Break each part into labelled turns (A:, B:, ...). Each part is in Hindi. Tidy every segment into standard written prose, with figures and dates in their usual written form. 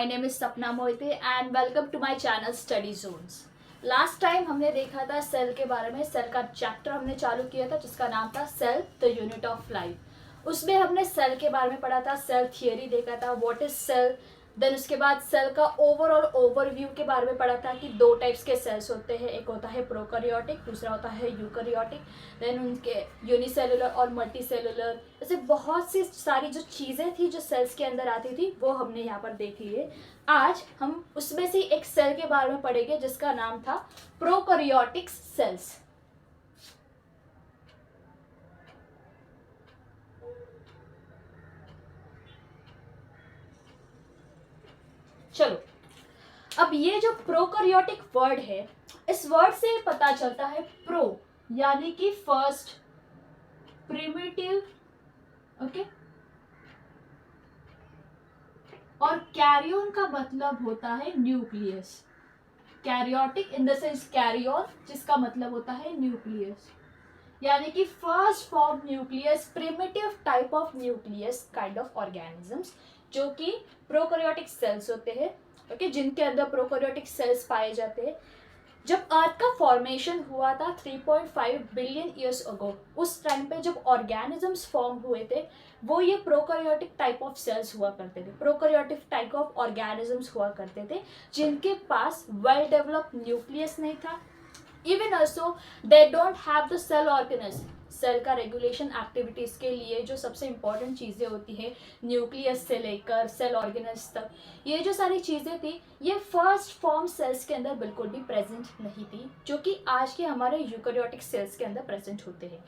A: My name is Sapna Mohite and welcome to my channel study zones. Last time हमने देखा था सेल के बारे में। सेल का चैप्टर हमने चालू किया था जिसका नाम था cell the unit of life. उसमें हमने सेल के बारे में पढ़ा था, सेल थियरी देखा था, व्हाट इज सेल। देन उसके बाद सेल का ओवरऑल ओवरव्यू के बारे में पढ़ा था कि दो टाइप्स के सेल्स होते हैं, एक होता है प्रोकैरियोटिक, दूसरा होता है यूकैरियोटिक। देन उनके यूनिसेलुलर और मल्टी सेलुलर, ऐसे बहुत सी सारी जो चीज़ें थी जो सेल्स के अंदर आती थी वो हमने यहाँ पर देख लिए। आज हम उसमें से एक सेल के बारे में पढ़ेंगे जिसका नाम था प्रोकैरियोटिक सेल्स। चलो, अब ये जो प्रोकैरियोटिक वर्ड है, इस वर्ड से पता चलता है प्रो यानी कि फर्स्ट, प्रिमिटिव, ओके, और कैरियन का मतलब होता है nucleus. Karyotic in the sense karyon, जिसका मतलब होता है न्यूक्लियस, यानी कि first form nucleus, primitive type of nucleus kind of organisms, जो कि प्रोकैरियोटिक सेल्स होते हैं, ओके, जिनके अंदर प्रोकैरियोटिक सेल्स पाए जाते हैं। जब अर्थ का फॉर्मेशन हुआ था 3.5 बिलियन ईयर्स अगो, उस टाइम पे जब ऑर्गेनिजम्स फॉर्म हुए थे वो ये प्रोकैरियोटिक टाइप ऑफ सेल्स हुआ करते थे, प्रोकैरियोटिक टाइप ऑफ ऑर्गेनिजम्स हुआ करते थे जिनके पास वेल डेवलप्ड न्यूक्लियस नहीं था। Even also they don't have the cell organelles. Cell का रेगुलेशन एक्टिविटीज़ के लिए जो सबसे इंपॉर्टेंट चीज़ें होती हैं, न्यूक्लियस से लेकर सेल ऑर्गेनस तक, ये जो सारी चीज़ें थी ये फर्स्ट फॉर्म सेल्स के अंदर बिल्कुल भी प्रेजेंट नहीं थी, जो कि आज के हमारे यूकैरियोटिक सेल्स के अंदर प्रेजेंट होते हैं।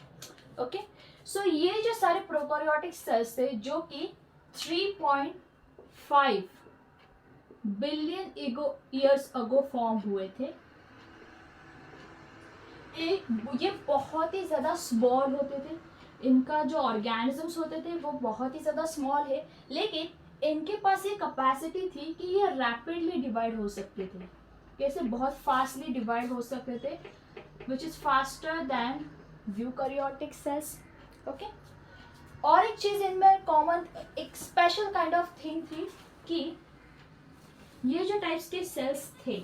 A: ओके, सो ये जो सारे प्रोकैरियोटिक सेल्स थे जो कि 3.5 बिलियन ईयर्स अगो फॉर्म हुए थे, ये बहुत ही ज़्यादा स्मॉल होते थे। इनका जो ऑर्गेनिजम्स होते थे वो बहुत ही ज़्यादा स्मॉल है, लेकिन इनके पास ये कैपेसिटी थी कि ये रैपिडली डिवाइड हो सकते थे। कैसे? बहुत फास्टली डिवाइड हो सकते थे, which is faster than eukaryotic cells. Okay, और एक चीज़ इनमें कॉमन, एक स्पेशल काइंड ऑफ थिंग थी कि ये जो टाइप्स के सेल्स थे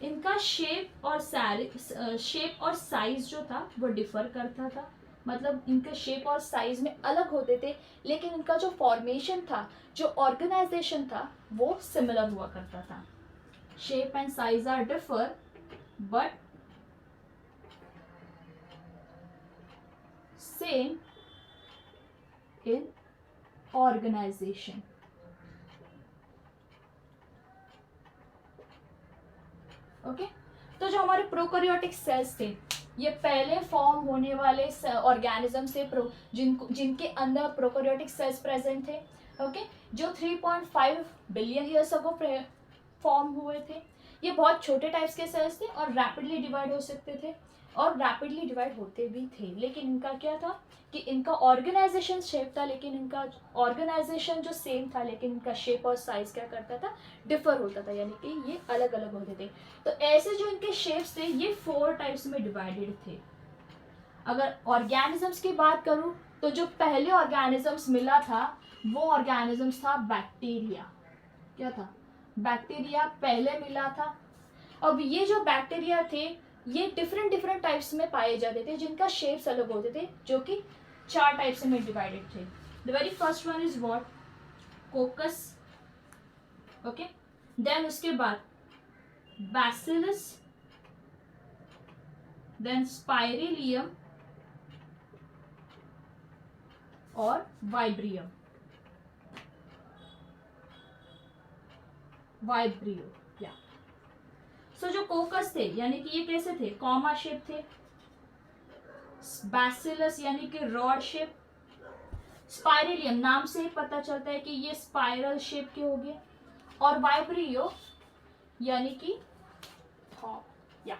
A: इनका शेप और साइज जो था वो डिफर करता था। मतलब इनके शेप और साइज में अलग होते थे, लेकिन इनका जो फॉर्मेशन था, जो ऑर्गेनाइजेशन था, वो सिमिलर हुआ करता था। Shape and size are differ but same in organisation. Okay, तो जो हमारे प्रोकैरियोटिक सेल्स थे ये पहले फॉर्म होने वाले ऑर्गेनिज्म से जिनके अंदर प्रोकैरियोटिक सेल्स प्रेजेंट थे। ओके, जो 3.5 बिलियन ईयर्स अगो फॉर्म हुए थे। ये बहुत छोटे टाइप्स के सेल्स थे और रैपिडली डिवाइड हो सकते थे और रैपिडली डिवाइड होते भी थे, लेकिन इनका क्या था कि इनका ऑर्गेनाइजेशन शेप था, लेकिन इनका ऑर्गेनाइजेशन जो सेम था, लेकिन इनका शेप और साइज क्या करता था, डिफर होता था, यानी कि ये अलग अलग होते थे। तो ऐसे जो इनके शेप्स थे ये 4 टाइप्स में डिवाइडेड थे। अगर ऑर्गेनिजम्स की बात करूं तो जो पहले ऑर्गेनिजम्स मिला था वो ऑर्गेनिजम्स था बैक्टीरिया। क्या था? बैक्टीरिया पहले मिला था। अब ये जो बैक्टीरिया थे ये डिफरेंट डिफरेंट टाइप्स में पाए जाते थे जिनका शेप्स अलग होते थे, जो कि 4 टाइप्स में डिवाइडेड थे। The very first one is what? Coccus. Okay, then उसके बाद बैसिलस, देन स्पाइरेलियम और वाइब्रियम, वाइब्रियो, या। सो जो कोकस थे यानी कि ये कैसे थे? कॉमा शेप थे। बैसिलस यानी कि रॉड शेप। स्पाइरेलियम नाम से ही पता चलता है कि ये स्पाइरल शेप के हो गए। और वाइब्रियो यानी कि या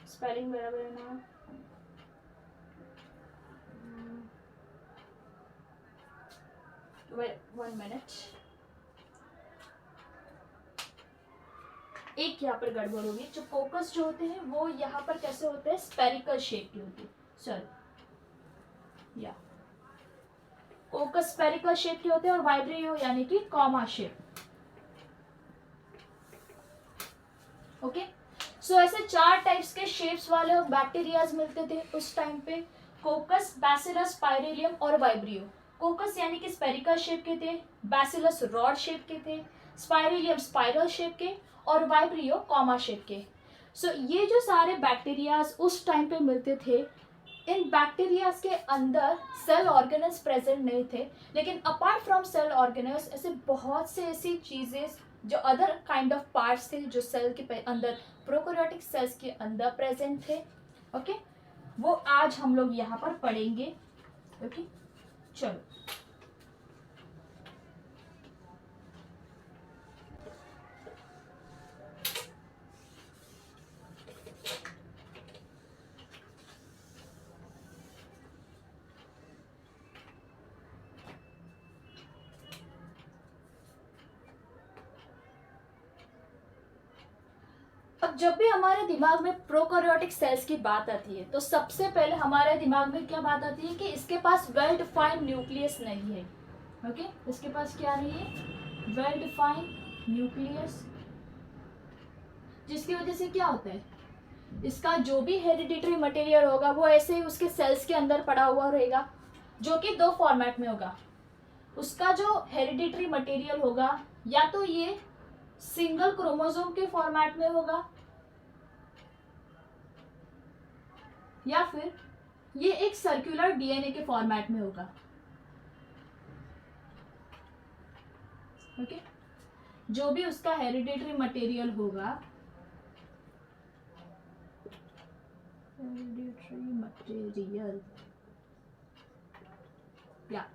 A: स्पेलिंग बराबर है ना? वन मिनट, एक यहाँ पर गड़बड़ होगी। जो कोकस जो होते हैं वो यहाँ पर कैसे होते हैं? स्पेरिकल शेप की होती है। सॉरी, या कोकस स्पेरिकल शेप के होते हैं और वाइब्रियो यानी कि कॉमा शेप। ओके। सो ऐसे 4 टाइप्स के शेप्स वाले बैक्टीरियाज मिलते थे उस टाइम पे, कोकस, बैसिलस, स्पाइरेलियम और वाइब्रियो। कोकस यानी कि स्पेरिकल शेप के थे, बैसिलस रॉड शेप के थे, स्पाइरेलियम स्पाइरल शेप के और वाइब्रियो कॉमा शेप के। सो ये जो सारे बैक्टीरियाज उस टाइम पे मिलते थे, इन बैक्टीरियाज के अंदर सेल ऑर्गेनल्स प्रेजेंट नहीं थे, लेकिन अपार्ट फ्रॉम सेल ऑर्गेनल्स ऐसे बहुत से ऐसी चीज़ें जो अदर काइंड ऑफ पार्ट्स थे जो सेल के अंदर, प्रोकैरियोटिक सेल्स के अंदर प्रेजेंट थे। ओके, वो आज हम लोग यहाँ पर पढ़ेंगे। ओके, चलो। अब जब भी हमारे दिमाग में प्रोकैरियोटिक सेल्स की बात आती है तो सबसे पहले हमारे दिमाग में क्या बात आती है कि इसके पास वेल डिफाइंड न्यूक्लियस नहीं है। ओके, इसके पास क्या नहीं है? वेल डिफाइंड न्यूक्लियस, जिसकी वजह से क्या होता है, इसका जो भी हेरिडिटरी मटेरियल होगा वो ऐसे ही उसके सेल्स के अंदर पड़ा हुआ रहेगा, जो कि 2 फॉर्मेट में होगा। उसका जो हेरिडिटरी मटेरियल होगा या तो ये सिंगल क्रोमोसोम के फॉर्मेट में होगा या फिर ये एक सर्कुलर डीएनए के फॉर्मेट में होगा। ओके, जो भी उसका हेरिडिटरी मटेरियल होगा, हेरिडिटरी मटेरियल या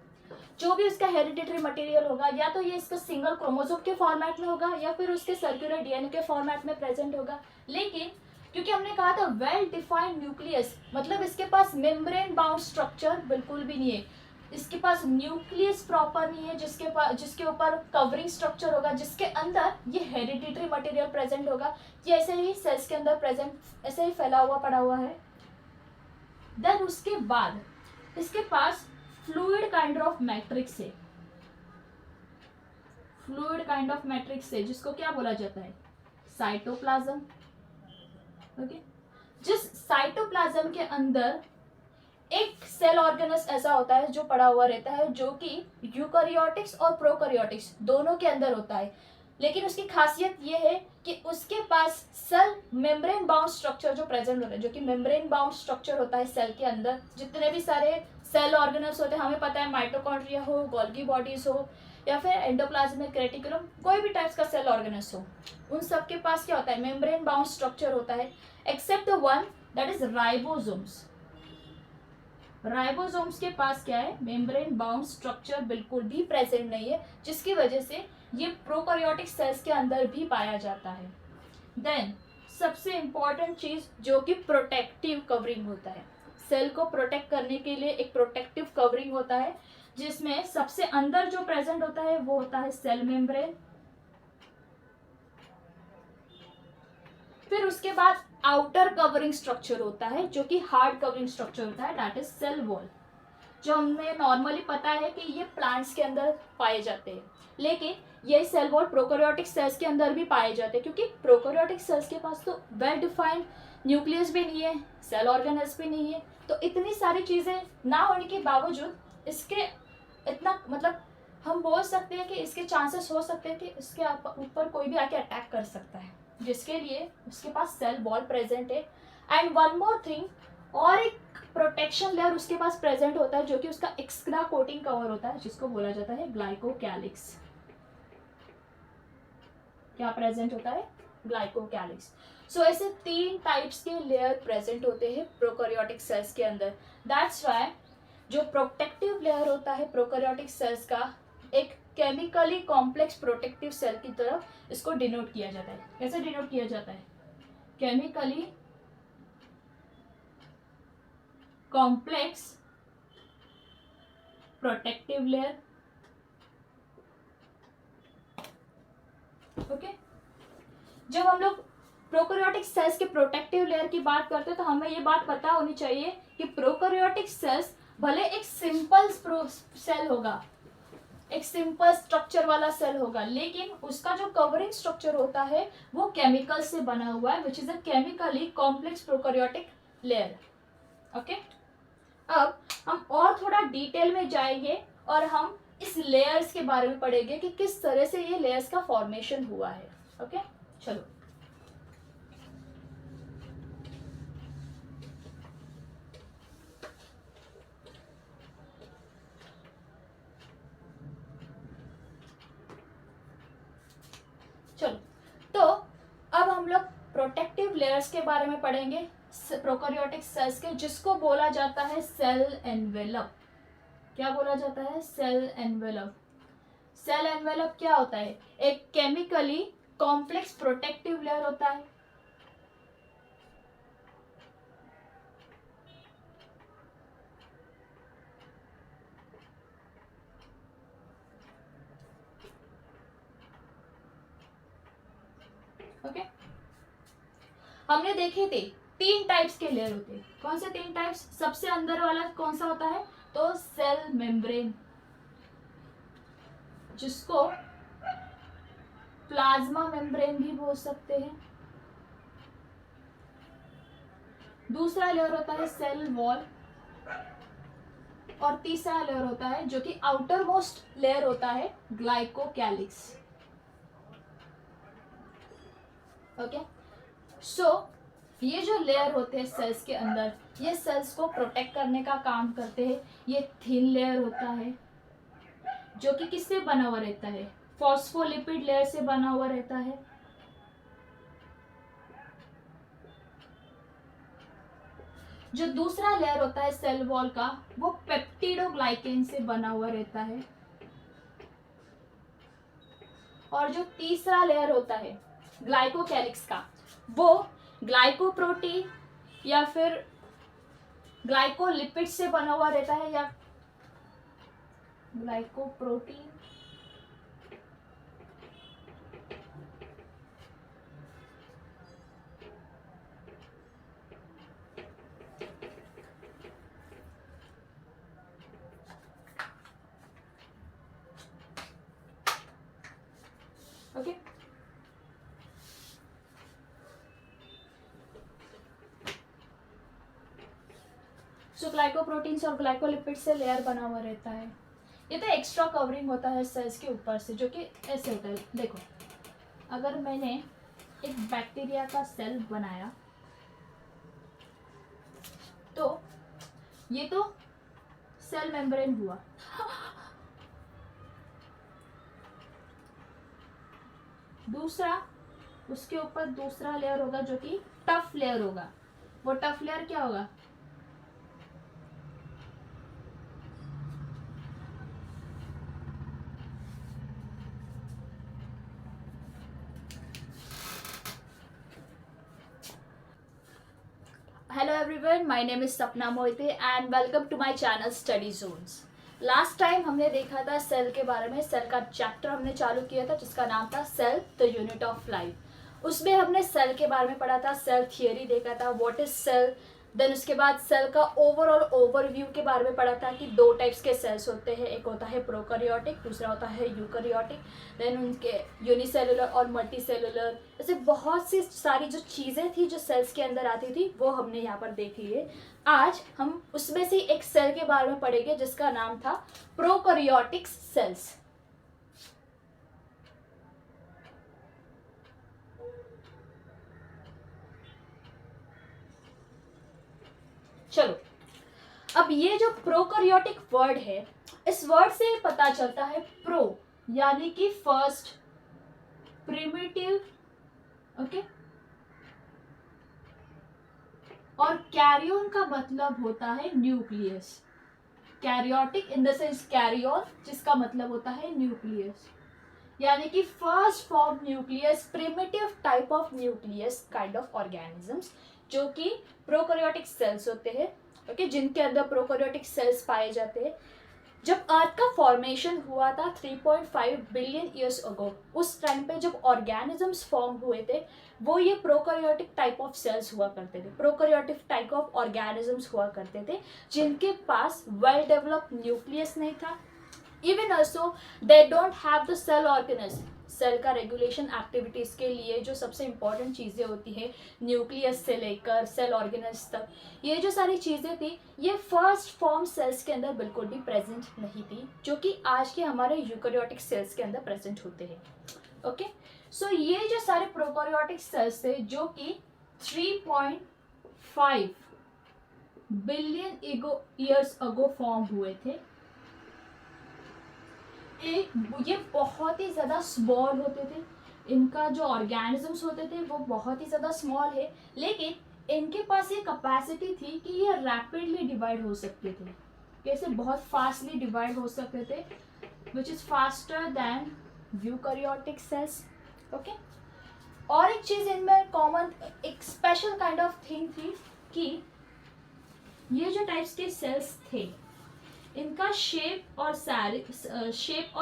A: जो भी उसका हेरिडिटरी मटेरियल होगा, या तो ये इसका सिंगल क्रोमोसोम के फॉर्मेट में होगा या फिर उसके सर्कुलर डीएनए के फॉर्मेट में प्रेजेंट होगा। लेकिन क्योंकि हमने कहा था वेल डिफाइंड न्यूक्लियस, मतलब इसके पास मेम्ब्रेन बाउंड स्ट्रक्चर बिल्कुल भी नहीं है, इसके पास न्यूक्लियस प्रॉपर नहीं है जिसके ऊपर कवरिंग स्ट्रक्चर होगा, जिसके अंदर ये हेरिडिटरी मटेरियल प्रेजेंट होगा। ये ऐसे ही सेल्स के अंदर प्रेजेंट, ऐसे ही फैला हुआ पड़ा हुआ है। देन उसके बाद इसके पास फ्लूइड काइंड ऑफ मैट्रिक्स है, फ्लूइड काइंड ऑफ मैट्रिक्स है, जिसको क्या बोला जाता है? साइटोप्लाज्म। ओके, जिस साइटोप्लाज्म के अंदर एक सेल ऑर्गेनस ऐसा होता है जो पड़ा हुआ रहता है, जो कि यूकैरियोटिक्स और प्रोकैरियोटिक्स दोनों के अंदर होता है। लेकिन उसकी खासियत ये है कि उसके पास सेल मेम्ब्रेन बाउंड स्ट्रक्चर जो प्रेजेंट होता है, जो कि मेम्ब्रेन बाउंड स्ट्रक्चर होता है सेल के अंदर। जितने भी सारे सेल ऑर्गेनल्स होते हैं, हमें पता है माइटोकॉन्ड्रिया हो, गोल्गी बॉडीज हो या फिर एंडोप्लाज्मिक रेटिकुलम, कोई भी टाइप्स का सेल ऑर्गेनल्स हो, उन सब के पास क्या होता है? मेम्ब्रेन बाउंड स्ट्रक्चर होता है, except the one that is ribosomes. Ribosomes के पास क्या है? मेम्ब्रेन बाउंड स्ट्रक्चर बिल्कुल भी प्रेजेंट नहीं है, जिसकी वजह से ये प्रोकैरियोटिक सेल्स के अंदर भी पाया जाता है। देन सबसे इंपॉर्टेंट चीज जो कि प्रोटेक्टिव कवरिंग होता है, सेल को प्रोटेक्ट करने के लिए एक प्रोटेक्टिव कवरिंग होता है, जिसमें सबसे अंदर जो प्रेजेंट होता है वो होता है सेल मेम्ब्रेन। फिर उसके बाद आउटर कवरिंग स्ट्रक्चर होता है जो कि हार्ड कवरिंग स्ट्रक्चर होता है, दैट इज सेल वॉल, जो हमें नॉर्मली पता है कि ये प्लांट्स के अंदर पाए जाते हैं। लेकिन ये सेल वॉल प्रोकैरियोटिक सेल्स के अंदर भी पाए जाते हैं, क्योंकि प्रोकैरियोटिक सेल्स के पास तो वेल डिफाइंड न्यूक्लियस भी नहीं है, सेल ऑर्गेनल्स भी नहीं है, तो इतनी सारी चीज़ें ना होने के बावजूद इसके इतना, मतलब हम बोल सकते हैं कि इसके चांसेस हो सकते हैं कि इसके ऊपर कोई भी आके अटैक कर सकता है, जिसके लिए उसके पास सेल वॉल प्रेजेंट है। एंड वन मोर थिंग, और एक प्रोटेक्शन लेयर उसके पास प्रेजेंट होता है जो कि उसका एक्स्ट्रा कोटिंग कवर होता है, जिसको बोला जाता है ग्लाइकोकैलिक्स। क्या प्रेजेंट होता है? ग्लाइकोकैलिक्स। सो ऐसे 3 टाइप्स के लेयर प्रेजेंट होते हैं प्रोकैरियोटिक सेल्स के अंदर। दैट्स व्हाई जो प्रोटेक्टिव लेयर होता है प्रोकैरियोटिक सेल्स का, एक केमिकली कॉम्प्लेक्स प्रोटेक्टिव सेल की तरफ इसको डिनोट किया जाता है। कैसे डिनोट किया जाता है? Chemically complex protective layer. Okay, जब हम लोग प्रोकैरियोटिक सेल्स के प्रोटेक्टिव लेयर की बात करते हैं तो हमें ये बात पता होनी चाहिए कि प्रोकैरियोटिक सेल्स भले एक सिंपल सेल होगा, एक सिंपल स्ट्रक्चर वाला सेल होगा, लेकिन उसका जो कवरिंग स्ट्रक्चर होता है वो केमिकल से बना हुआ है, which is a chemically complex prokaryotic layer. Okay, अब हम और थोड़ा डिटेल में जाएंगे और हम इस लेयर्स के बारे में पढ़ेंगे कि किस तरह से ये लेयर्स का फॉर्मेशन हुआ है। ओके, चलो। चलो, तो अब हम लोग प्रोटेक्टिव लेयर्स के बारे में पढ़ेंगे प्रोकैरियोटिक सेल्स के, जिसको बोला जाता है सेल एनवेलप। क्या बोला जाता है? Cell envelope. सेल एनवेलप क्या होता है? एक केमिकली कॉम्प्लेक्स प्रोटेक्टिव लेयर होता है। ओके, हमने देखे थे 3 टाइप्स के लेयर होते हैं। कौन से 3 टाइप्स? सबसे अंदर वाला कौन सा होता है? तो सेल मेम्ब्रेन, जिसको प्लाज्मा मेम्ब्रेन भी बोल सकते हैं। दूसरा लेयर होता है सेल वॉल, और तीसरा लेयर होता है जो कि आउटर मोस्ट लेयर होता है ग्लाइकोकैलिक्स। ओके, सो ये जो लेयर होते हैं सेल्स के अंदर, ये सेल्स को प्रोटेक्ट करने का काम करते हैं। ये थिन लेयर होता है जो कि किससे बना हुआ रहता है? फॉस्फोलिपिड लेयर से बना हुआ रहता है। जो दूसरा लेयर होता है सेल वॉल का, वो पेप्टिडोग्लाइकेन से बना हुआ रहता है। और जो तीसरा लेयर होता है ग्लाइकोकैलिक्स का, वो ग्लाइकोप्रोटीन या फिर ग्लाइकोलिपिड से बना हुआ रहता है, या ग्लाइकोप्रोटीन ओके। सो ग्लाइकोप्रोटीन्स और ग्लाइकोलिपिड से लेयर बना हुआ रहता है। ये तो एक्स्ट्रा कवरिंग होता है सेल्स के ऊपर से, जो कि ऐसे होता है। देखो, अगर मैंने एक बैक्टीरिया का सेल बनाया, तो ये तो सेल मेम्ब्रेन हुआ। दूसरा, उसके ऊपर दूसरा लेयर होगा जो कि टफ लेयर होगा। वो टफ लेयर क्या होगा? Hello everyone, my name is Sapna Mohite and welcome to my channel study zones. Last time हमने देखा था सेल के बारे में। सेल का चैप्टर हमने चालू किया था जिसका नाम था cell the unit of life. उसमें हमने सेल के बारे में पढ़ा था, सेल थियरी देखा था, व्हाट इज सेल। देन उसके बाद सेल का ओवरऑल ओवरव्यू के बारे में पढ़ा था कि 2 टाइप्स के सेल्स होते हैं, एक होता है प्रोकैरियोटिक, दूसरा होता है यूकैरियोटिक। देन उनके यूनिसेलुलर और मल्टीसेलुलर, ऐसे बहुत सी सारी जो चीज़ें थी जो सेल्स के अंदर आती थी, वो हमने यहाँ पर देख ली है। आज हम उसमें से एक सेल के बारे में पढ़ेंगे जिसका नाम था प्रोकैरियोटिक सेल्स। चलो, अब ये जो प्रोकैरियोटिक वर्ड है, इस वर्ड से पता चलता है प्रो यानी कि फर्स्ट, प्रिमिटिव, ओके, और कैरियन का मतलब होता है nucleus. Karyotic in the sense karyon, जिसका मतलब होता है न्यूक्लियस, यानी कि first form nucleus, primitive type of nucleus kind of organisms, जो कि प्रोकैरियोटिक सेल्स होते हैं। ओके, जिनके अंदर प्रोकैरियोटिक सेल्स पाए जाते हैं। जब अर्थ का फॉर्मेशन हुआ था 3.5 बिलियन ईयर्स अगो, उस टाइम पे जब ऑर्गेनिजम्स फॉर्म हुए थे, वो ये प्रोकैरियोटिक टाइप ऑफ सेल्स हुआ करते थे, प्रोकैरियोटिक टाइप ऑफ ऑर्गेनिजम्स हुआ करते थे, जिनके पास वेल डेवलप्ड न्यूक्लियस नहीं था, even also they don't have the cell organelles. Cell का रेगुलेशन एक्टिविटीज़ के लिए जो सबसे इंपॉर्टेंट चीज़ें होती है, न्यूक्लियस से लेकर सेल ऑर्गेनेज तक, ये जो सारी चीज़ें थी ये फर्स्ट फॉर्म सेल्स के अंदर बिल्कुल भी प्रेजेंट नहीं थी, जो कि आज के हमारे यूकेरियोटिक सेल्स के अंदर प्रेजेंट होते हैं। ओके, सो ये जो सारे प्रोकैरियोटिक सेल्स थे जो कि 3.5 बिलियन ईयर्स अगो फॉर्म हुए थे, ये बहुत ही ज़्यादा स्मॉल होते थे। इनका जो ऑर्गेनिजम्स होते थे वो बहुत ही ज़्यादा स्मॉल है, लेकिन इनके पास ये कैपेसिटी थी कि ये रैपिडली डिवाइड हो सकते थे। कैसे? बहुत फास्टली डिवाइड हो सकते थे, which is faster than eukaryotic cells. Okay, और एक चीज़ इनमें कॉमन, एक स्पेशल काइंड ऑफ थिंग थी कि ये जो टाइप्स के सेल्स थे इनका शेप और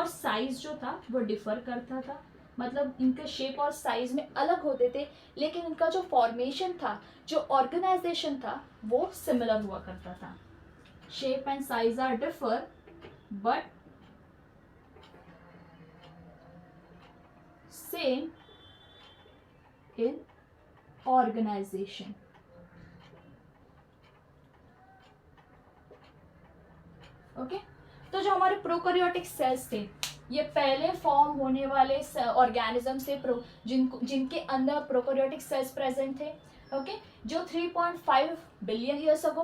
A: साइज जो था वो डिफर करता था। मतलब इनके शेप और साइज में अलग होते थे, लेकिन इनका जो फॉर्मेशन था, जो ऑर्गेनाइजेशन था, वो सिमिलर हुआ करता था। Shape and size are differ but same in organisation. Okay, तो जो हमारे प्रोकैरियोटिक सेल्स थे ये पहले फॉर्म होने वाले ऑर्गेनिज्म से जिनके अंदर प्रोकैरियोटिक सेल्स प्रेजेंट थे। ओके, जो 3.5 बिलियन ईयर्स अगो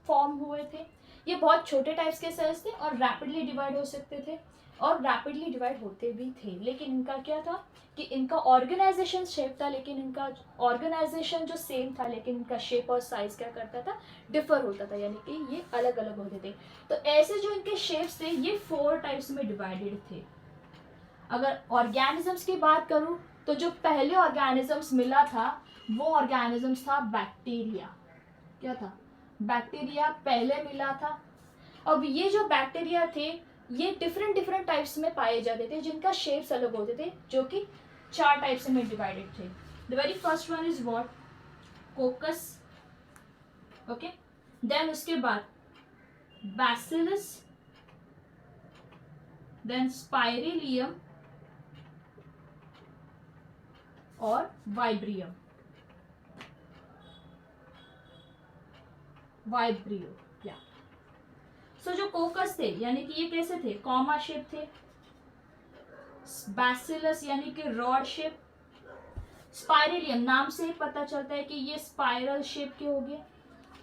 A: फॉर्म हुए थे। ये बहुत छोटे टाइप्स के सेल्स थे और रैपिडली डिवाइड हो सकते थे और रैपिडली डिवाइड होते भी थे, लेकिन इनका क्या था कि इनका ऑर्गेनाइजेशन शेप था, लेकिन इनका ऑर्गेनाइजेशन जो सेम था, लेकिन इनका शेप और साइज क्या करता था, डिफर होता था, यानी कि ये अलग अलग होते थे। तो ऐसे जो इनके शेप्स थे ये 4 टाइप्स में डिवाइडेड थे। अगर ऑर्गेनिजम्स की बात करूं तो जो पहले ऑर्गेनिजम्स मिला था वो ऑर्गेनिजम्स था बैक्टीरिया। क्या था? बैक्टीरिया पहले मिला था। अब ये जो बैक्टीरिया थे ये डिफरेंट टाइप्स में पाए जाते थे, जिनका शेप्स अलग होते थे, जो कि 4 टाइप्स में डिवाइडेड थे। The very first one is what? Coccus. Okay, then उसके बाद बैसिलस, देन स्पाइरेलियम और वाइब्रियम। या सो जो कोकस थे यानी कि ये कैसे थे? कॉमा शेप थे। बैसिलस यानी कि रॉड शेप। स्पाइरेलियम नाम से पता चलता है कि ये स्पाइरल शेप के हो गए।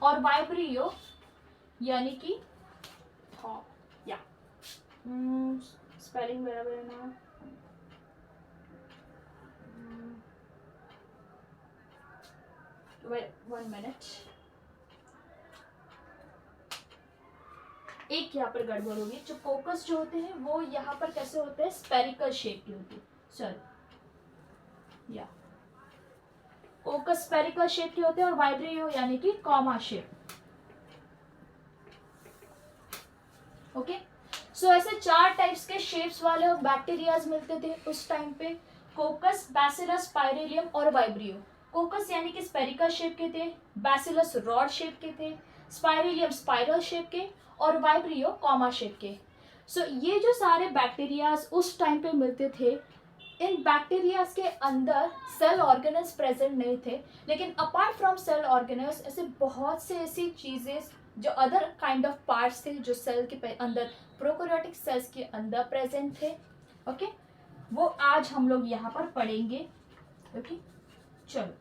A: और वाइब्रियो यानी कि या स्पेलिंग बराबर है ना? वन मिनट, एक यहाँ पर गड़बड़ होगी। जो कोकस जो होते हैं वो यहाँ पर कैसे होते हैं? स्पेरिकल शेप के होते हैं। सॉरी, या कोकस स्पेरिकल शेप के होते हैं और वाइब्रियो यानी कि कॉमा शेप। ओके, सो ऐसे 4 टाइप्स के शेप्स वाले बैक्टीरियाज मिलते थे उस टाइम पे। कोकस, बैसिलस, स्पाइरेलियम और वाइब्रियो। कोकस यानी कि स्पेरिकल शेप के थे, बैसिलस रॉड शेप के थे, स्पाइरेलियम स्पाइरल शेप के और वाइब्रियो कॉमा शेप के। सो ये जो सारे बैक्टीरियाज उस टाइम पे मिलते थे, इन बैक्टीरियाज के अंदर सेल ऑर्गेनल्स प्रेजेंट नहीं थे, लेकिन अपार्ट फ्रॉम सेल ऑर्गेनल्स ऐसे बहुत से ऐसी चीज़ें जो अदर काइंड ऑफ पार्ट्स थे जो सेल के अंदर, प्रोकैरियोटिक सेल्स के अंदर प्रेजेंट थे। ओके, वो आज हम लोग यहाँ पर पढ़ेंगे। ओके, चलो।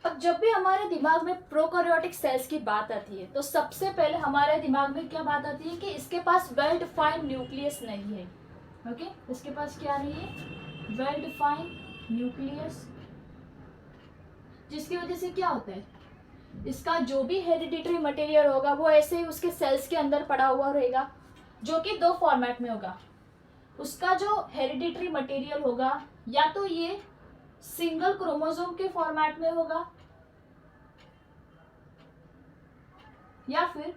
A: अब जब भी हमारे दिमाग में प्रोकैरियोटिक सेल्स की बात आती है तो सबसे पहले हमारे दिमाग में क्या बात आती है कि इसके पास वेल डिफाइंड न्यूक्लियस नहीं है। ओके, इसके पास क्या नहीं है? वेल डिफाइंड न्यूक्लियस, जिसकी वजह से क्या होता है, इसका जो भी हेरिडिटरी मटेरियल होगा वो ऐसे ही उसके सेल्स के अंदर पड़ा हुआ रहेगा, जो कि 2 फॉर्मेट में होगा। उसका जो हेरिडिटरी मटेरियल होगा या तो ये सिंगल क्रोमोसोम के फॉर्मेट में होगा, या फिर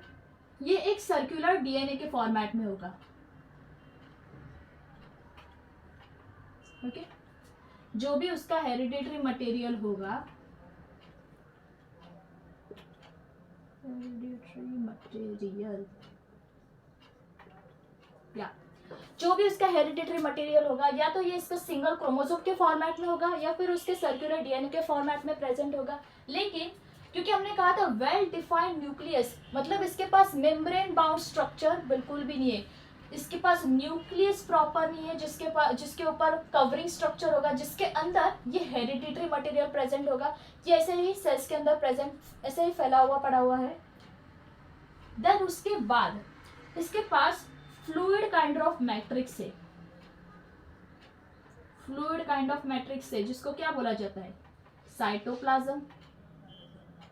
A: ये एक सर्कुलर डीएनए के फॉर्मेट में होगा। ओके, जो भी उसका हेरिडेटरी मटेरियल होगा, हेरिडेटरी मटेरियल या जो भी उसका हेरिडेटरी मटेरियल होगा, या तो ये इसका सिंगल क्रोमोसोम के फॉर्मेट में होगा या फिर उसके सर्कुलर डीएनए के फॉर्मेट में प्रेजेंट होगा। लेकिन क्योंकि हमने कहा था वेल डिफाइंड न्यूक्लियस, मतलब इसके पास मेम्ब्रेन बाउंड स्ट्रक्चर बिल्कुल भी नहीं है, इसके पास न्यूक्लियस प्रॉपर नहीं है जिसके ऊपर कवरिंग स्ट्रक्चर होगा, जिसके अंदर ये हेरिडिटरी मटेरियल प्रेजेंट होगा, ये ऐसे ही सेल्स के अंदर प्रेजेंट ऐसे ही फैला हुआ पड़ा हुआ है। देन उसके बाद इसके पास फ्लूइड काइंड ऑफ मैट्रिक्स है, फ्लूइड काइंड ऑफ मैट्रिक्स है, जिसको क्या बोला जाता है, साइटोप्लाज्म।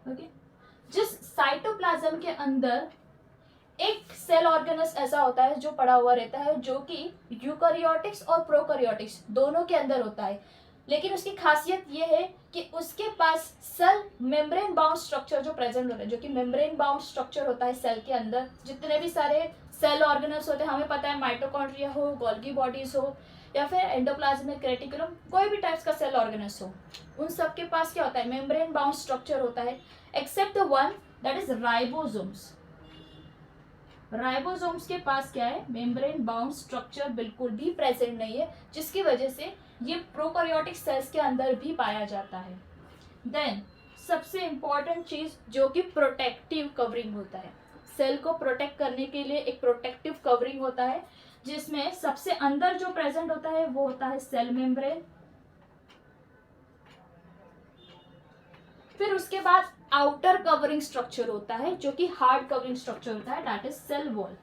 A: ओके, जिस साइटोप्लाज्म के अंदर एक सेल ऑर्गेनस ऐसा होता है जो पड़ा हुआ रहता है, जो कि यूकैरियोटिक्स और प्रोकैरियोटिक्स दोनों के अंदर होता है। लेकिन उसकी खासियत ये है कि उसके पास सेल मेम्ब्रेन बाउंड स्ट्रक्चर जो प्रेजेंट होता है, जो कि मेम्ब्रेन बाउंड स्ट्रक्चर होता है सेल के अंदर। जितने भी सारे सेल ऑर्गेनल्स होते हैं, हमें पता है माइटोकॉन्ड्रिया हो, गोल्गी बॉडीज हो, या फिर एंडोप्लाज्मिक रेटिकुलम, कोई भी टाइप्स का सेल ऑर्गेनल्स हो, उन सब के पास क्या होता है, मेम्ब्रेन बाउंड स्ट्रक्चर होता है, except the one that is ribosomes. Ribosomes के पास क्या है, मेम्ब्रेन बाउंड स्ट्रक्चर बिल्कुल भी प्रेजेंट नहीं है, जिसकी वजह से ये प्रोकैरियोटिक सेल्स के अंदर भी पाया जाता है। देन सबसे इंपॉर्टेंट चीज जो कि प्रोटेक्टिव कवरिंग होता है, सेल को प्रोटेक्ट करने के लिए एक प्रोटेक्टिव कवरिंग होता है, जिसमें सबसे अंदर जो प्रेजेंट होता है वो होता है सेल मेम्ब्रेन। फिर उसके बाद आउटर कवरिंग स्ट्रक्चर होता है जो कि हार्ड कवरिंग स्ट्रक्चर होता है, दैट इज सेल वॉल,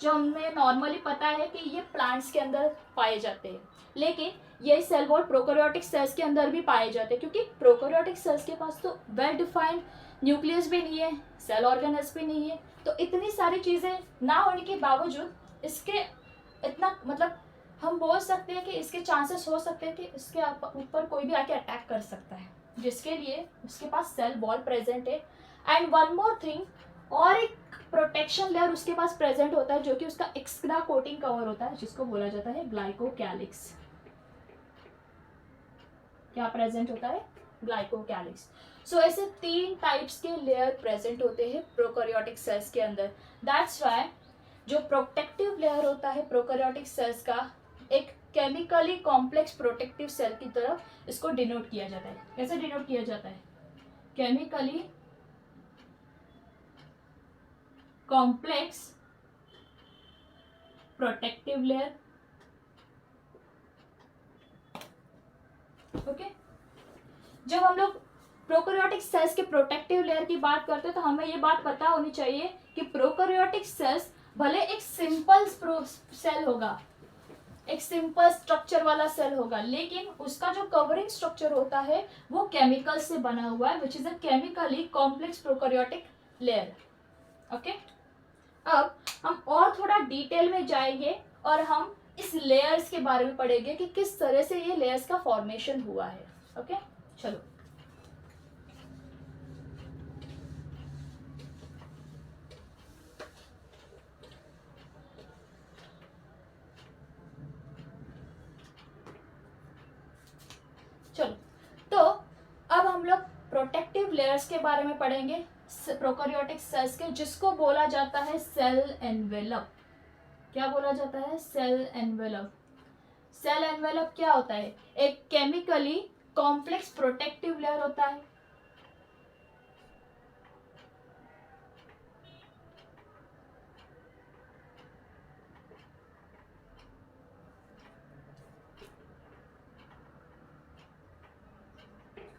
A: जो हमें नॉर्मली पता है कि ये प्लांट्स के अंदर पाए जाते हैं। लेकिन ये सेल वॉल प्रोकैरियोटिक सेल्स के अंदर भी पाए जाते हैं, क्योंकि प्रोकैरियोटिक सेल्स के पास तो वेल डिफाइंड न्यूक्लियस भी नहीं है, सेल ऑर्गेनल्स भी नहीं है, तो इतनी सारी चीज़ें ना होने के बावजूद इसके इतना, मतलब हम बोल सकते हैं कि इसके चांसेस हो सकते हैं कि इसके ऊपर कोई भी आके अटैक कर सकता है, जिसके लिए उसके पास सेल वॉल प्रेजेंट है। एंड वन मोर थिंग, और एक प्रोटेक्शन लेयर उसके पास प्रेजेंट होता है जो कि उसका एक्स्ट्रा कोटिंग कवर होता है, जिसको बोला जाता है ग्लाइकोकैलिक्स। क्या प्रेजेंट होता है, ग्लाइकोकैलिक्स। सो ऐसे 3 टाइप्स के लेयर प्रेजेंट होते हैं प्रोकैरियोटिक सेल्स के अंदर। दैट्स व्हाई जो प्रोटेक्टिव लेयर होता है प्रोकैरियोटिक सेल्स का, एक केमिकली कॉम्प्लेक्स प्रोटेक्टिव सेल की तरफ इसको डिनोट किया जाता है। कैसे डिनोट किया जाता है, chemically complex protective layer. Okay, जब हम लोग प्रोकैरियोटिक सेल्स के प्रोटेक्टिव लेयर की बात करते हैं तो हमें ये बात पता होनी चाहिए कि प्रोकैरियोटिक सेल्स भले एक सिंपल सेल होगा, एक सिंपल स्ट्रक्चर वाला सेल होगा, लेकिन उसका जो कवरिंग स्ट्रक्चर होता है वो केमिकल से बना हुआ है, which is a chemically complex prokaryotic layer. Okay, अब हम और थोड़ा डिटेल में जाएंगे और हम इस लेयर्स के बारे में पढ़ेंगे कि किस तरह से ये लेयर्स का फॉर्मेशन हुआ है। ओके, चलो चलो तो अब हम लोग प्रोटेक्टिव लेयर्स के बारे में पढ़ेंगे प्रोकैरियोटिक सेल्स के, जिसको बोला जाता है सेल एनवेलप। क्या बोला जाता है, सेल एनवेलप। सेल एनवेलप क्या होता है, एक केमिकली कॉम्प्लेक्स प्रोटेक्टिव लेयर होता है।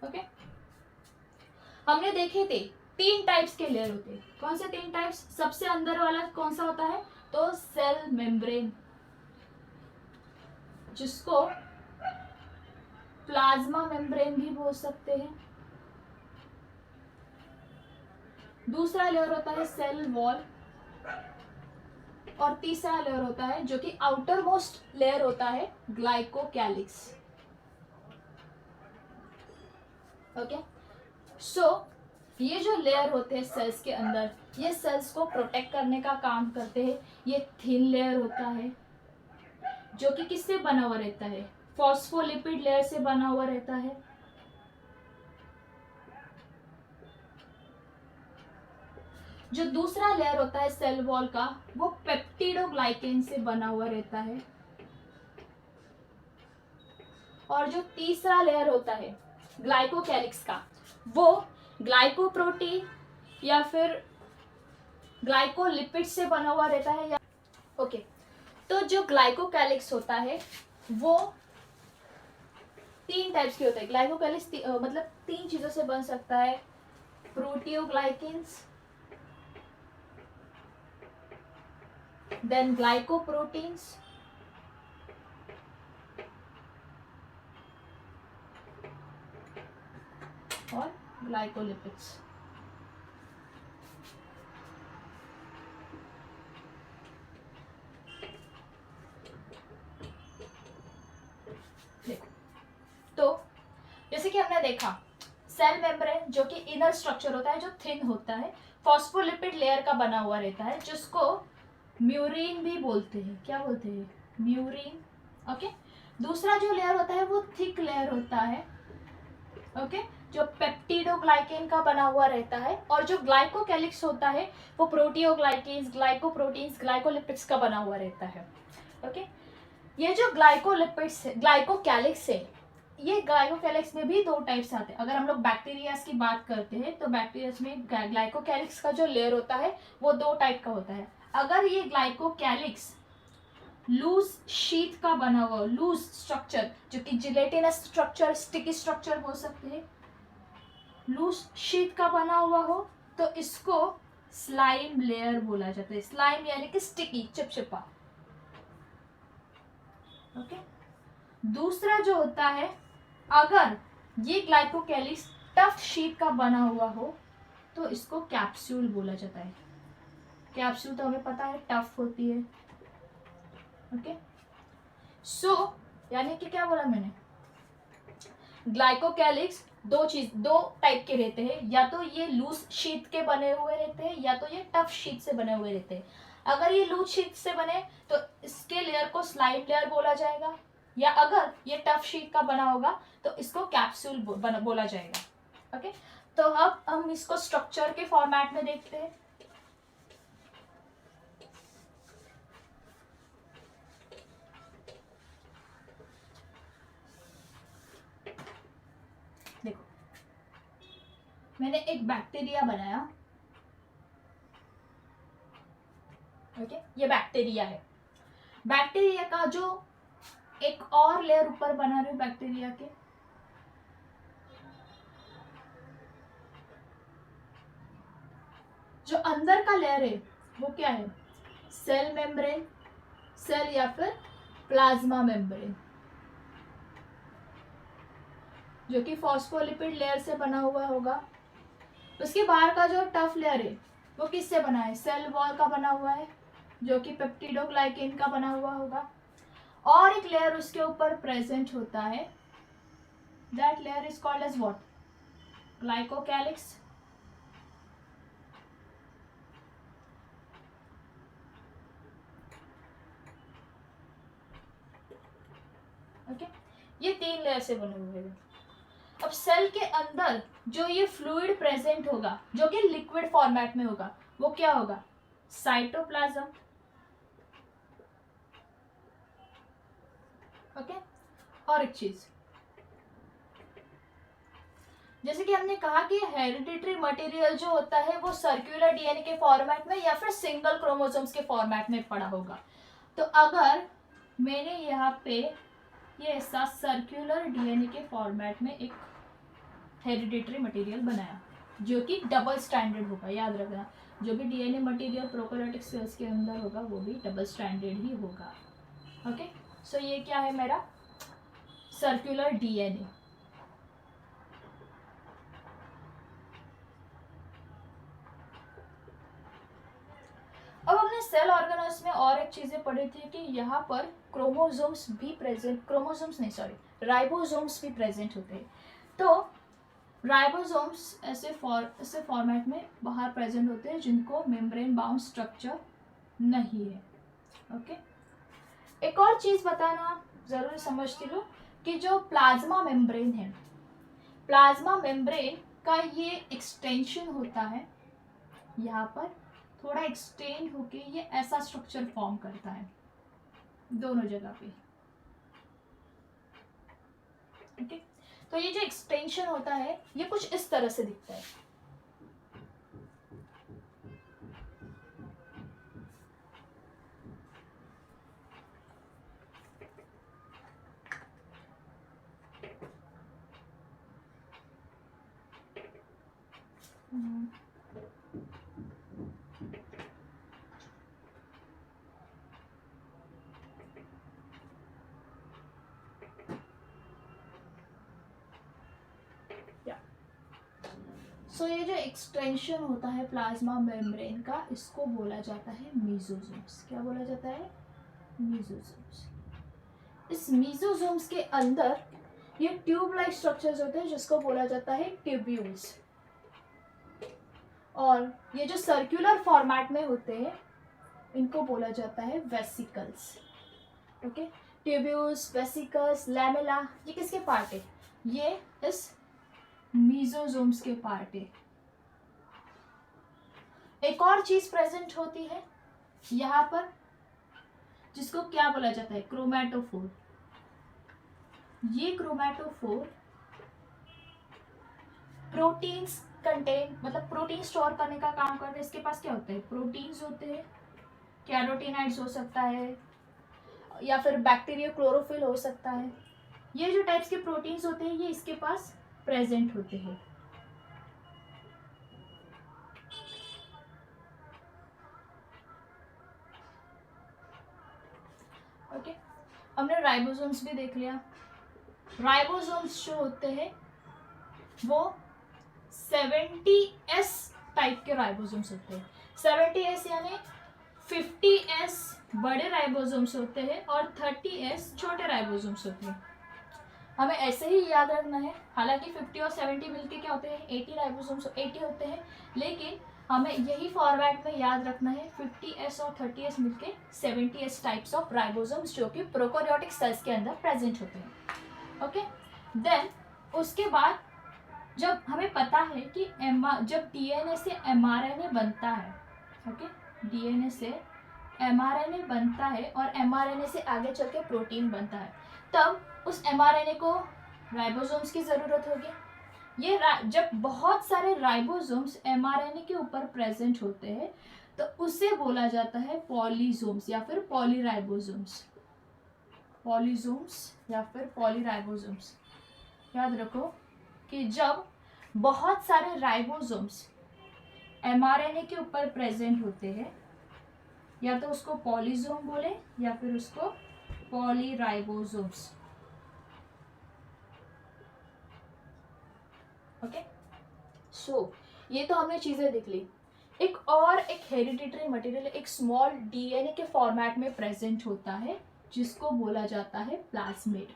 A: ओके, हमने देखे थे 3 टाइप्स के लेयर होते हैं। कौन से 3 टाइप्स, सबसे अंदर वाला कौन सा होता है, तो सेल मेम्ब्रेन, जिसको प्लाज्मा मेम्ब्रेन भी बोल सकते हैं। दूसरा लेयर होता है सेल वॉल, और तीसरा लेयर होता है जो कि आउटर मोस्ट लेयर होता है ग्लाइकोकैलिक्स। ओके, सो ये जो लेयर होते हैं सेल्स के अंदर, ये सेल्स को प्रोटेक्ट करने का काम करते हैं। ये थिन लेयर होता है जो कि किससे बना हुआ रहता है, फॉस्फोलिपिड लेयर से बना हुआ रहता है। जो दूसरा लेयर होता है सेल वॉल का, वो पेप्टिडोग्लाइकेन से बना हुआ रहता है। और जो तीसरा लेयर होता है ग्लाइकोकैलिक्स का, वो ग्लाइकोप्रोटीन या फिर ग्लाइकोलिपिड से बना हुआ रहता है। या ओके, तो जो ग्लाइकोकैलिक्स होता है वो 3 टाइप्स के होते हैं। ग्लाइकोकैलिक्स मतलब 3 चीजों से बन सकता है, प्रोटियोग्लाइकेन्स, देन ग्लाइकोप्रोटीन्स और ग्लाइकोलिपिड्स। देखो, तो जैसे कि हमने देखा सेल मेम्ब्रेन जो कि इनर स्ट्रक्चर होता है, जो थिन होता है, फॉस्फोलिपिड लेयर का बना हुआ रहता है, जिसको म्यूरिन भी बोलते हैं। क्या बोलते हैं? म्यूरिन। ओके, दूसरा जो लेयर होता है वो थिक लेयर होता है, ओके, जो पेप्टिडोग्लाइकेन का बना हुआ रहता है। और जो ग्लाइकोकैलिक्स होता है वो प्रोटियोग्लाइकेन्स, ग्लाइकोप्रोटीन्स, ग्लाइकोलिपिड्स का बना हुआ रहता है। ओके, ये जो ग्लाइकोलिपिड्स, ग्लाइकोकैलिक्स है, ये ग्लाइकोकैलिक्स में भी 2 टाइप्स आते हैं। अगर हम लोग बैक्टीरियाज की बात करते हैं तो बैक्टीरियाज में ग्लाइकोकैलिक्स का जो लेयर होता है वो 2 टाइप का होता है। अगर ये ग्लाइकोकैलिक्स लूज शीट का बना हुआ, लूज स्ट्रक्चर, जो कि जिलेटिनस स्ट्रक्चर, स्टिकी स्ट्रक्चर हो सकते हैं, लूज शीट का बना हुआ हो, तो इसको स्लाइम लेयर बोला जाता है। स्लाइम यानी कि स्टिकी, चिपचिपा। ओके, दूसरा जो होता है, अगर ये ग्लाइकोकैलिक्स टफ शीट का बना हुआ हो तो इसको कैप्सूल बोला जाता है। कैप्सूल तो हमें पता है टफ होती है। ओके, सो यानी कि क्या बोला मैंने, ग्लाइकोकैलिक्स 2 टाइप के रहते हैं, या तो ये लूज शीट के बने हुए रहते हैं या तो ये टफ शीट से बने हुए रहते हैं। अगर ये लूज शीट से बने तो इसके लेयर को स्लाइम लेयर बोला जाएगा, या अगर ये टफ शीट का बना होगा तो इसको कैप्सूल बोला जाएगा। ओके, तो अब हम इसको स्ट्रक्चर के फॉर्मेट में देखते हैं। देखो, मैंने एक बैक्टीरिया बनाया। ओके, ये बैक्टीरिया है। बैक्टीरिया का जो एक और लेयर ऊपर बना रही हूँ बैक्टीरिया के, जो अंदर का लेयर है वो क्या है, सेल मेम्ब्रेन, सेल या फिर प्लाज्मा मेम्ब्रेन, जो कि फॉस्फोलिपिड लेयर से बना हुआ होगा। उसके बाहर का जो टफ लेयर है वो किससे बना है, सेल वॉल का बना हुआ है, जो कि पेप्टिडोग्लाइकेन का बना हुआ होगा। और एक लेयर उसके ऊपर प्रेजेंट होता है, that layer is called as what, glycocalyx. Okay, ये 3 लेयर से बने हुए हैं। अब सेल के अंदर जो ये फ्लूइड प्रेजेंट होगा, जो कि लिक्विड फॉर्मेट में होगा, वो क्या होगा, साइटोप्लाज्म। ओके, और एक चीज, जैसे कि हमने कहा कि हेरिडिटरी मटेरियल जो होता है वो सर्कुलर डीएनए के फॉर्मेट में या फिर सिंगल क्रोमोसोम्स के फॉर्मेट में पड़ा होगा। तो अगर मैंने यहाँ पे ये ऐसा सर्कुलर डीएनए के फॉर्मेट में एक हेरिडिटरी मटेरियल बनाया जो कि डबल स्टैंडर्ड होगा, याद रखना, जो भी डीएनए मटेरियल प्रोकैरियोटिक सेल्स के अंदर होगा वो भी डबल स्टैंडर्ड ही होगा। ओके, सो ये क्या है, मेरा सर्कुलर डीएनए। अब हमने सेल ऑर्गेनल्स में और एक चीजें पढ़ी थी कि यहाँ पर राइबोसोम्स भी प्रेजेंट होते हैं। तो राइबोसोम्स ऐसे फॉर्मेट में बाहर प्रेजेंट होते हैं जिनको मेम्ब्रेन बाउंड स्ट्रक्चर नहीं है। ओके, एक और चीज बताना जरूरी समझती हूँ कि जो प्लाज्मा मेम्ब्रेन है, प्लाज्मा मेम्ब्रेन का ये एक्सटेंशन होता है, यहाँ पर थोड़ा एक्सटेंड होके ये ऐसा स्ट्रक्चर फॉर्म करता है दोनों जगह पे। ओके, तो ये जो एक्सटेंशन होता है ये कुछ इस तरह से दिखता है। सो ये जो एक्सटेंशन होता है प्लाज्मा मेम्ब्रेन का, इसको बोला जाता है मीजोसोम्स। क्या बोला जाता है? मीजोसोम्स। इस मीजोसोम्स के अंदर ये ट्यूब लाइक स्ट्रक्चर्स होते हैं जिसको बोला जाता है ट्यूब्यूल्स, और ये जो सर्कुलर फॉर्मेट में होते हैं इनको बोला जाता है vesicles. Okay, tubules, vesicles, lamella, ये किसके पार्ट है? ये इस मीजोसोम्स के पार्ट है। एक और चीज प्रेजेंट होती है यहाँ पर जिसको क्या बोला जाता है? क्रोमैटोफोर। ये क्रोमैटोफोर प्रोटीन्स कंटेन, मतलब प्रोटीन स्टोर करने का काम करते हैं। इसके पास क्या होता है? प्रोटीन्स होते हैं, कैरोटीनाइड्स हो सकता है या फिर बैक्टीरिया क्लोरोफिल हो सकता है। ये जो टाइप्स के प्रोटीन्स होते हैं ये इसके पास प्रेजेंट होते हैं। ओके, हमने राइबोसोम्स भी देख लिया। राइबोसोम्स जो होते हैं वो 70S टाइप के राइबोसोम्स होते हैं। 70S यानी 50S बड़े राइबोसोम्स होते हैं और 30S छोटे राइबोसोम्स होते हैं। हमें ऐसे ही याद रखना है। हालांकि 50 और 70 मिलके क्या होते हैं? 80 राइबोसोम्स 80 होते हैं, लेकिन हमें यही फॉर्मेट में याद रखना है 50S और 30S मिलके 70S टाइप्स ऑफ राइबोसोम्स जो कि प्रोकैरियोटिक सेल्स के अंदर प्रेजेंट होते हैं। ओके, देन उसके बाद जब हमें पता है कि जब डीएनए से एमआरएनए बनता है, ओके, डीएनए से एमआरएनए बनता है और एमआरएनए से आगे चल के प्रोटीन बनता है, तब उस एमआरएनए को राइबोसोम्स की ज़रूरत होगी। ये जब बहुत सारे राइबोसोम्स एमआरएनए के ऊपर प्रेजेंट होते हैं तो उसे बोला जाता है पॉलीसोम्स या फिर पॉलीराइबोसोम्स। पॉलीसोम्स या फिर पॉलीराइबोसोम्स। याद रखो कि जब बहुत सारे राइबोसोम्स एमआरएनए के ऊपर प्रेजेंट होते हैं या तो उसको पॉलीसोम बोले या फिर उसको पॉलीराइबोसोम्स। ओके, सो ये तो हमने चीजें देख ली। एक हेरिडिटरी मटेरियल एक स्मॉल डीएनए के फॉर्मेट में प्रेजेंट होता है जिसको बोला जाता है प्लाज्मिड।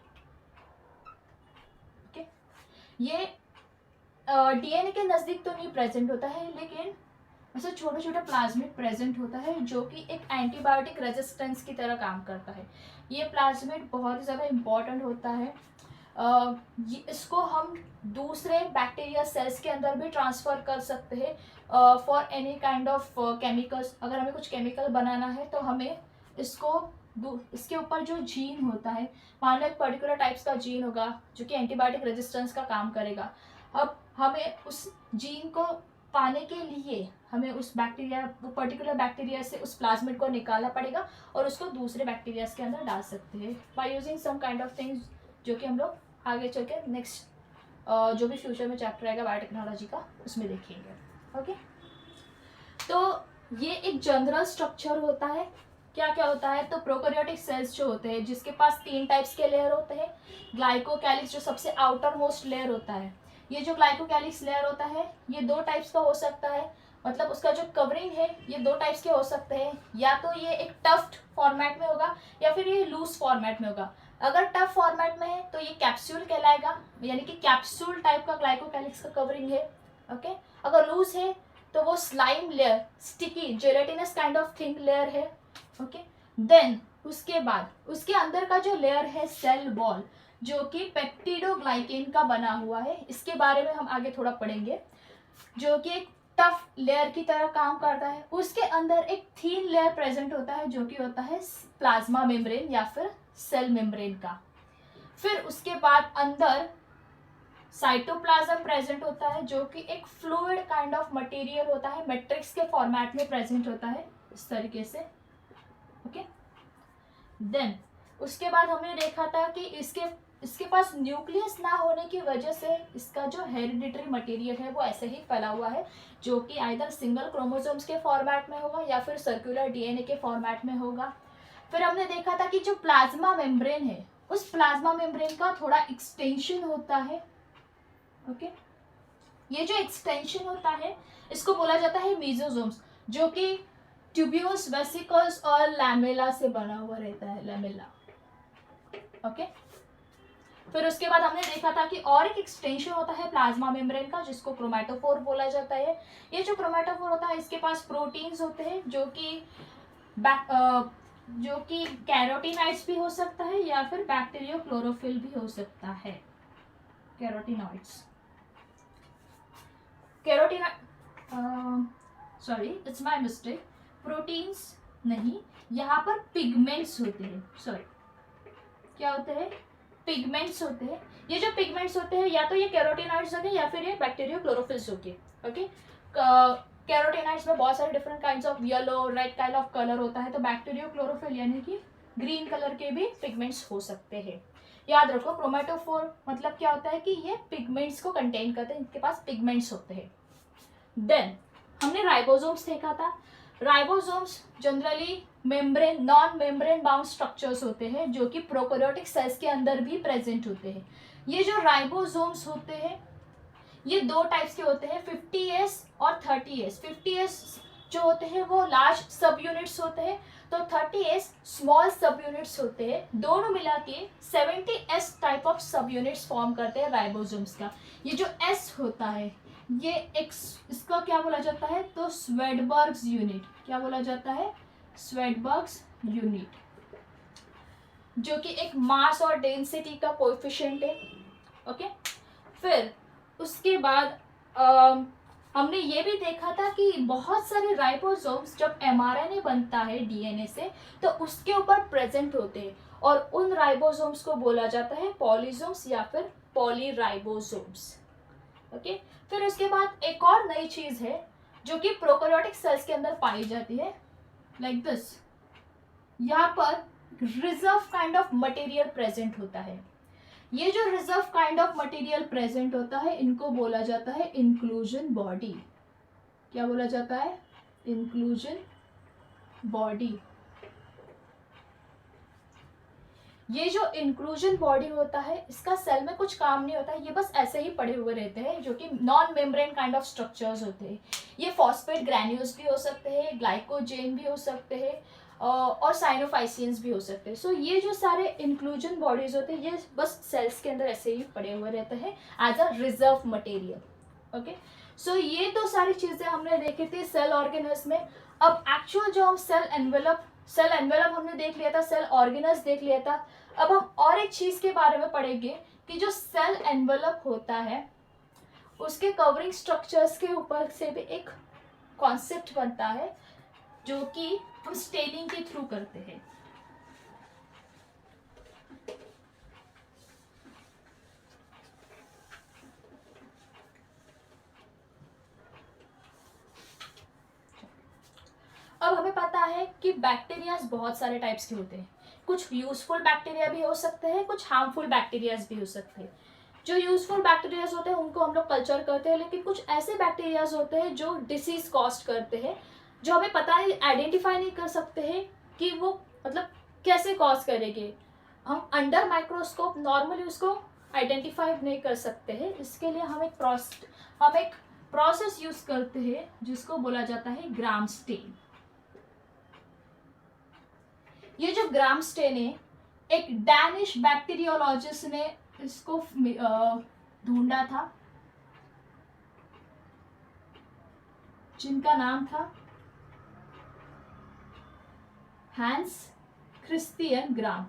A: ओके, ये डीएनए के नजदीक तो नहीं प्रेजेंट होता है, लेकिन ऐसे छोटे छोटे प्लाज्मिड प्रेजेंट होता है जो कि एक एंटीबायोटिक रेजिस्टेंस की तरह काम करता है। ये प्लाज्मिड बहुत ही ज़्यादा इम्पॉर्टेंट होता है। इसको हम दूसरे बैक्टीरिया सेल्स के अंदर भी ट्रांसफ़र कर सकते हैं for any kind of chemicals. अगर हमें कुछ केमिकल बनाना है तो हमें इसके ऊपर जो जीन होता है, मान लो एक पर्टिकुलर टाइप्स का जीन होगा जो कि एंटीबायोटिक रेजिस्टेंस का काम करेगा। अब हमें उस जीन को पाने के लिए हमें उस पर्टिकुलर बैक्टीरिया से उस प्लाज्मिड को निकालना पड़ेगा और उसको दूसरे बैक्टीरियाज के अंदर डाल सकते हैं by using some kind of things जो कि हम लोग आगे चल के नेक्स्ट जो भी फ्यूचर में चैप्टर आएगा बायोटेक्नोलॉजी का उसमें देखेंगे। ओके, तो ये एक जनरल स्ट्रक्चर होता है। क्या क्या होता है? तो प्रोकैरियोटिक सेल्स जो होते हैं जिसके पास 3 टाइप्स के लेयर होते हैं। ग्लाइकोकैलिक्स जो सबसे आउटर मोस्ट लेयर होता है, ये जो ग्लाइकोकैलिक्स लेयर होता है ये 2 टाइप्स का हो सकता है, मतलब उसका जो कवरिंग है ये 2 टाइप्स के हो सकते हैं। या तो ये एक टफ्ट फॉर्मेट में होगा या फिर ये लूज फॉर्मेट में होगा। अगर टफ फॉर्मेट में है तो ये कैप्सूल कहलाएगा, यानी कि कैप्सूल टाइप का ग्लाइकोकैलिक्स का कवरिंग है। ओके, अगर लूज है तो वो slime layer, sticky gelatinous kind of thing layer है। ओके, देन उसके बाद उसके अंदर का जो लेयर है सेल वॉल, जो कि पेप्टिडोग्लाइकेन का बना हुआ है, इसके बारे में हम आगे थोड़ा पढ़ेंगे, जो कि एक टफ लेयर की तरह काम करता है। उसके अंदर एक थीन लेयर प्रेजेंट होता है जो कि होता है प्लाज्मा मेम्ब्रेन या फिर सेल मेम्ब्रेन का। फिर उसके बाद अंदर साइटोप्लाज्म प्रेजेंट होता है जो कि एक फ्लूइड काइंड ऑफ मटेरियल होता है, मैट्रिक्स के फॉर्मेट में प्रेजेंट होता है इस तरीके से। ओके, देन उसके बाद हमने देखा था कि इसके पास न्यूक्लियस ना होने की वजह से इसका जो हेरिडिटरी मटेरियल है वो ऐसे ही फैला हुआ है, जो कि आइदर सिंगल क्रोमोसोम्स के फॉर्मेट में होगा या फिर सर्कुलर डीएनए के फॉर्मेट में होगा। फिर हमने देखा था कि जो प्लाज्मा मेम्ब्रेन है, उस प्लाज्मा मेम्ब्रेन का थोड़ा एक्सटेंशन होता है। ओके, ये जो एक्सटेंशन होता है इसको बोला जाता है मीजोसोम्स, जो कि ट्यूब्यूल्स, वेसिकल्स और लैमेला से बना हुआ रहता है, लैमेला। ओके, फिर उसके बाद हमने देखा था कि और एक एक्सटेंशन होता है प्लाज्मा मेम्ब्रेन का, जिसको क्रोमैटोफोर बोला जाता है। ये जो क्रोमैटोफोर होता है इसके पास प्रोटीन्स होते हैं जो कि कैरोटीनॉइड्स भी हो सकता है या फिर बैक्टीरियो क्लोरोफिल भी हो सकता है। Carotenoids, sorry it's my mistake, proteins नहीं, यहाँ पर पिगमेंट्स होते हैं। सॉरी, क्या होते हैं? पिगमेंट्स होते हैं। ये जो पिगमेंट्स होते हैं या तो ये कैरोटीनॉइड्स होंगे या फिर ये बैक्टीरियो क्लोरोफिल्स होंगे। ओके, कैरोटीनॉइड्स में बहुत सारे different kinds of yellow, red kind of colour होता है, तो बैक्टीरियो क्लोरोफिल यानी कि ग्रीन कलर के भी पिगमेंट्स हो सकते हैं। याद रखो, क्रोमैटोफोर मतलब क्या होता है कि ये पिगमेंट्स को कंटेन करते हैं, इनके पास पिगमेंट्स होते हैं। देन हमने राइबोसोम्स देखा था। Ribosomes generally membrane, non membrane bound structures होते हैं, जो कि प्रोकैरियोटिक सेल्स के अंदर भी प्रेजेंट होते हैं। ये जो राइबोसोम्स होते हैं ये दो टाइप्स के होते हैं, 50S और 30S। 50S जो होते हैं वो लार्ज सब यूनिट्स होते हैं, तो 30S स्मॉल सब यूनिट्स होते हैं। दोनों मिला के 70S टाइप ऑफ सब यूनिट्स फॉर्म करते हैं राइबोसोम्स का। ये जो S होता है ये इसका क्या बोला जाता है? तो स्वेडबर्ग्स यूनिट। क्या बोला जाता है? स्वेडबर्ग्स यूनिट, जो कि एक मास और डेंसिटी का कोएफिशिएंट है। ओके, फिर उसके बाद हमने ये भी देखा था कि बहुत सारे राइबोसोम्स जब mRNA बनता है डीएनए से तो उसके ऊपर प्रेजेंट होते हैं, और उन राइबोसोम्स को बोला जाता है पॉलीसोम्स या फिर पॉलीराइबोसोम्स। ओके, फिर उसके बाद एक और नई चीज है जो कि प्रोकैरियोटिक सेल्स के अंदर पाई जाती है, लाइक दिस। यहाँ पर reserve kind of material present होता है। ये जो reserve kind of material present होता है इनको बोला जाता है इंक्लूजन बॉडी। क्या बोला जाता है? Inclusion body. ये जो इंक्लूजन बॉडी होता है इसका सेल में कुछ काम नहीं होता है, ये बस ऐसे ही पड़े हुए रहते हैं, जो कि non membrane kind of structures होते हैं। ये फॉस्फेट ग्रैन्यूल्स भी हो सकते हैं, ग्लाइकोजेन भी हो सकते हैं और साइनोफाइसियंस भी हो सकते हैं। सो ये जो सारे इंक्लूजन बॉडीज होते हैं ये बस सेल्स के अंदर ऐसे ही पड़े हुए रहते हैं as a reserve material. Okay, so ये तो सारी चीजें हमने देखी थी सेल ऑर्गेनल्स में। अब एक्चुअल जो हम सेल एनवेलप हमने देख लिया था, सेल ऑर्गेनल्स देख लिया था। अब हम और एक चीज के बारे में पढ़ेंगे कि जो सेल एनवेलप होता है उसके कवरिंग स्ट्रक्चर्स के ऊपर से भी एक कॉन्सेप्ट बनता है जो कि हम स्टेनिंग के थ्रू करते हैं। अब हमें पता है कि बैक्टीरियाज बहुत सारे टाइप्स के होते हैं। कुछ यूजफुल बैक्टीरिया भी हो सकते हैं, कुछ हार्मफुल बैक्टीरियाज भी हो सकते हैं। जो यूजफुल बैक्टीरियाज होते हैं उनको हम लोग कल्चर करते हैं, लेकिन कुछ ऐसे बैक्टीरियाज होते हैं जो डिसीज कॉज करते हैं, जो हमें पता नहीं, आइडेंटिफाई नहीं कर सकते हैं कि वो मतलब कैसे कॉज करेंगे। हम अंडर माइक्रोस्कोप नॉर्मली उसको आइडेंटिफाई नहीं कर सकते हैं। इसके लिए हम एक प्रोसेस यूज करते हैं जिसको बोला जाता है ग्राम स्टेन। ये जो ग्राम स्टेन है एक डैनिश बैक्टीरियोलॉजिस्ट ने इसको ढूंढा था, जिनका नाम था हैंस क्रिस्टियन ग्राम।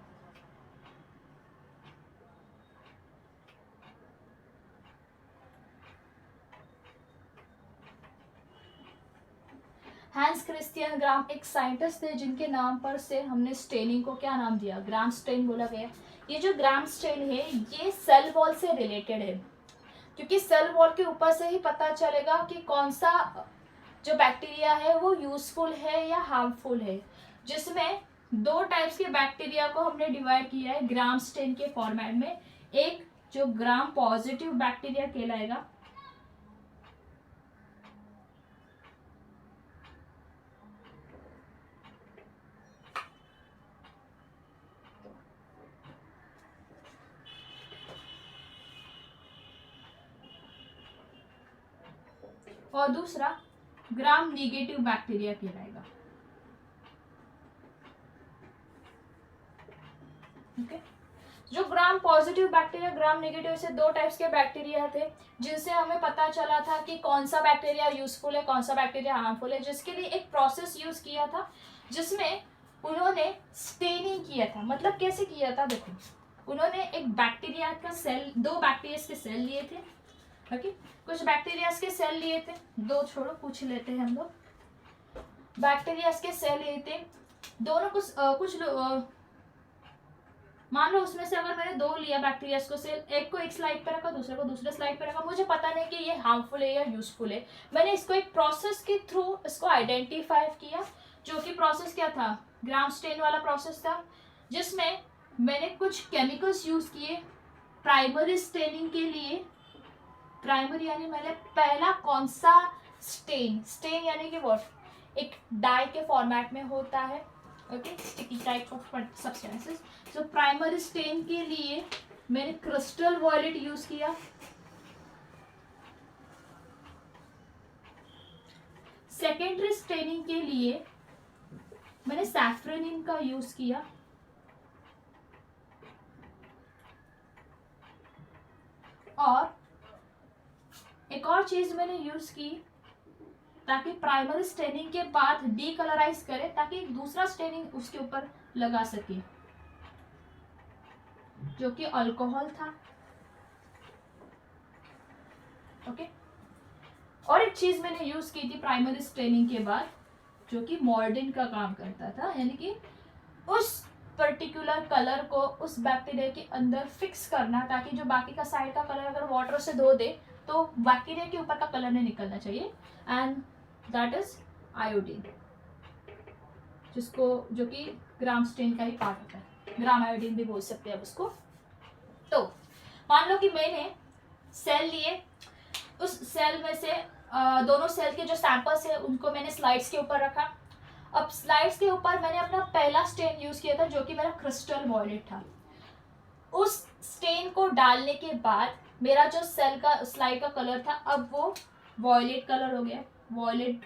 A: हैंस क्रिस्टियन ग्राम एक साइंटिस्ट थे जिनके नाम पर से हमने स्टेनिंग को क्या नाम दिया, ग्राम स्टेन बोला गया। ये जो ग्राम स्टेन है ये सेल वॉल से रिलेटेड है, क्योंकि सेल वॉल के ऊपर से ही पता चलेगा कि कौन सा जो बैक्टीरिया है वो यूजफुल है या हार्मफुल है, जिसमें दो टाइप्स के बैक्टीरिया को हमने डिवाइड किया है ग्राम स्टेन के फॉर्मेट में। एक जो ग्राम पॉजिटिव बैक्टीरिया कहलाएगा, और दूसरा ग्राम निगेटिव बैक्टीरिया कहलाएगा। ओके, जो ग्राम पॉजिटिव बैक्टीरिया, ग्राम नेगेटिव, से दो टाइप्स के बैक्टीरिया थे जिनसे हमें पता चला था कि कौन सा बैक्टीरिया यूजफुल है, कौन सा बैक्टीरिया हार्मफुल है, जिसके लिए एक प्रोसेस यूज किया था जिसमें उन्होंने स्टेनिंग किया था। मतलब कैसे किया था, देखो उन्होंने एक बैक्टीरिया का सेल, दो बैक्टीरिया के सेल लिए थे। ओके, कुछ बैक्टीरिया के सेल लिए थे, दो छोड़ो पूछ लेते हैं हम लोग। बैक्टीरिया के सेल लिए थे दोनों, कुछ मान लो उसमें से अगर मैंने दो लिया बैक्टीरिया को सेल, एक को एक स्लाइड पे रखा, दूसरे को दूसरे स्लाइड पे रखा, मुझे पता नहीं कि ये हार्मफुल है या यूजफुल है। मैंने इसको एक प्रोसेस के थ्रू इसको आइडेंटिफाई किया, जो कि प्रोसेस क्या था, ग्राम स्टेन वाला प्रोसेस था, जिसमें मैंने कुछ केमिकल्स यूज किए प्राइमरी स्टेनिंग के लिए। प्राइमरी यानी मैंने पहला कौन सा स्टेन, स्टेन यानी कि व्हाट, एक डाई के फॉर्मेट में होता है। Okay, sticky type of substances. So primary stain के लिए मैंने क्रिस्टल वॉयलेट यूज किया। सेकेंडरी स्टेनिंग के लिए मैंने सैफ्रनिन का यूज किया। और एक और चीज मैंने यूज की ताकि प्राइमरी स्टेनिंग के बाद डीकलराइज करे, ताकि एक दूसरा स्टेनिंग उसके ऊपर लगा सके, जो कि अल्कोहल था। ओके, और एक चीज मैंने यूज की थी प्राइमरी स्टेनिंग के बाद, जो कि मॉर्डिन का काम करता था, यानी कि उस पर्टिकुलर कलर को उस बैक्टीरिया के अंदर फिक्स करना, ताकि जो बाकी का साइड का कलर अगर वाटर से धो दे तो बैक्टीरिया के ऊपर का कलर नहीं निकलना चाहिए। एंड दैट इज आयोडीन, जिसको, जो कि ग्राम स्टेन का ही पार्ट होता है, ग्राम आयोडीन भी बोल सकते हैं उसको। तो मान लो कि मैंने सेल लिए, उस सेल में से दोनों सेल के जो सैंपल्स है उनको मैंने स्लाइड्स के ऊपर रखा। अब स्लाइड्स के ऊपर मैंने अपना पहला स्टेन यूज किया था, जो कि मेरा क्रिस्टल वॉयलेट था। उस स्टेन को डालने के बाद मेरा जो सेल का स्लाइड का कलर था, अब वो वॉयलेट कलर हो गया, violet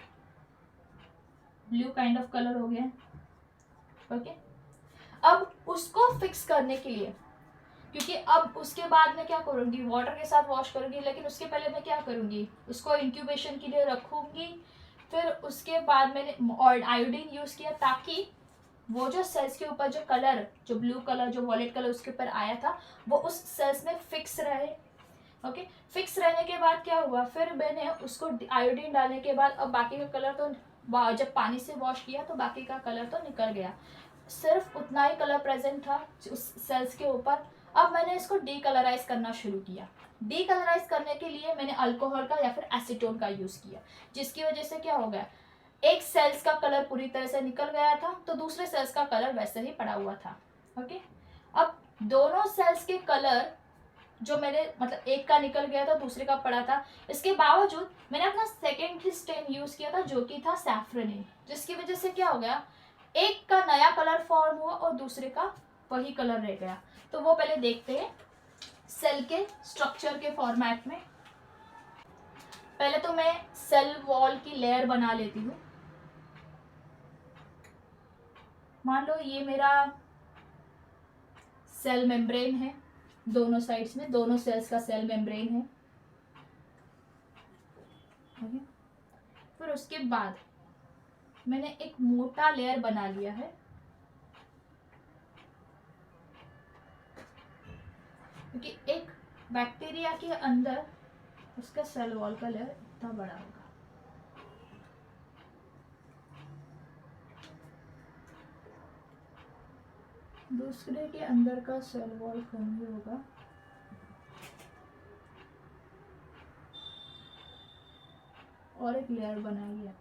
A: blue kind of colour हो गया। ओके, अब उसको फिक्स करने के लिए, क्योंकि अब उसके बाद मैं क्या करूंगी, वाटर के साथ वॉश करूंगी, लेकिन उसके पहले मैं क्या करूंगी, उसको इंक्यूबेशन के लिए रखूंगी। फिर उसके बाद मैंने आयोडीन यूज किया, ताकि वो जो सेल्स के ऊपर जो कलर, जो ब्लू कलर, जो वॉयलेट कलर उसके ऊपर आया था, वो उस सेल्स में फिक्स रहे। ओके, फिक्स रहने के बाद क्या हुआ, फिर मैंने उसको आयोडीन डालने के बाद अब बाकी का कलर तो, जब पानी से वॉश किया तो बाकी का कलर तो निकल गया, सिर्फ उतना ही कलर प्रेजेंट था उस सेल्स के ऊपर। अब मैंने इसको डीकलराइज करना शुरू किया। डीकलराइज करने के लिए मैंने अल्कोहल का या फिर एसीटोन का यूज किया, जिसकी वजह से क्या हो गया, एक सेल्स का कलर पूरी तरह से निकल गया था, तो दूसरे सेल्स का कलर वैसे ही पड़ा हुआ था। ओके, अब दोनों सेल्स के कलर जो मैंने, मतलब एक का निकल गया था, दूसरे का पड़ा था, इसके बावजूद मैंने अपना सेकेंडरी स्टेन यूज किया था, जो कि था सैफ्रनिन, जिसकी वजह से क्या हो गया, एक का नया कलर फॉर्म हुआ और दूसरे का वही कलर रह गया। तो वो पहले देखते हैं सेल के स्ट्रक्चर के फॉर्मेट में। पहले तो मैं सेल वॉल की लेयर बना लेती हूँ। मान लो ये मेरा सेल मेम्ब्रेन है दोनों साइड्स में, दोनों सेल्स का सेल मेम्ब्रेन है। ओके, फिर उसके बाद मैंने एक मोटा लेयर बना लिया है, क्योंकि एक बैक्टीरिया के अंदर उसका सेल वॉल का लेयर इतना बड़ा होगा। दूसरे के अंदर का सेल वॉल कम ही होगा। और एक लेयर बनाई है,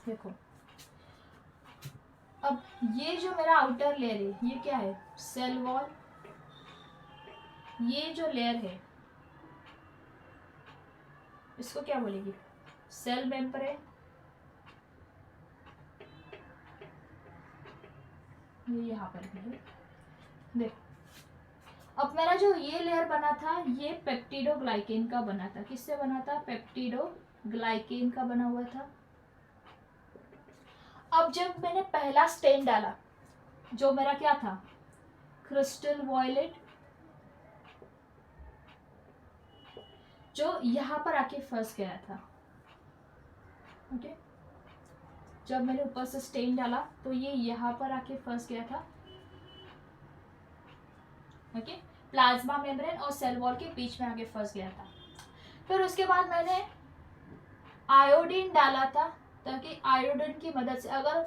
A: देखो। अब ये जो मेरा आउटर लेयर है ये क्या है, सेल वॉल। ये जो लेयर है इसको क्या बोलेगी, सेल मेम्ब्रेन। ये यहाँ पर भी है, देखो। अब मेरा जो ये लेयर बना था ये पेप्टिडोग्लाइकेन का बना था। किससे बना था, पेप्टिडोग्लाइकेन का बना हुआ था। अब जब मैंने पहला स्टेन डाला, जो मेरा क्या था, क्रिस्टल वॉयलेट, जो यहाँ पर आके फंस गया था। ओके, जब मैंने ऊपर से स्टेन डाला तो ये यहाँ पर आके फंस गया था। ओके, प्लाज्मा मेम्ब्रेन और सेल वॉल के बीच में आके फंस गया था। फिर उसके बाद मैंने आयोडीन डाला था, ताकि आयोडीन की मदद से अगर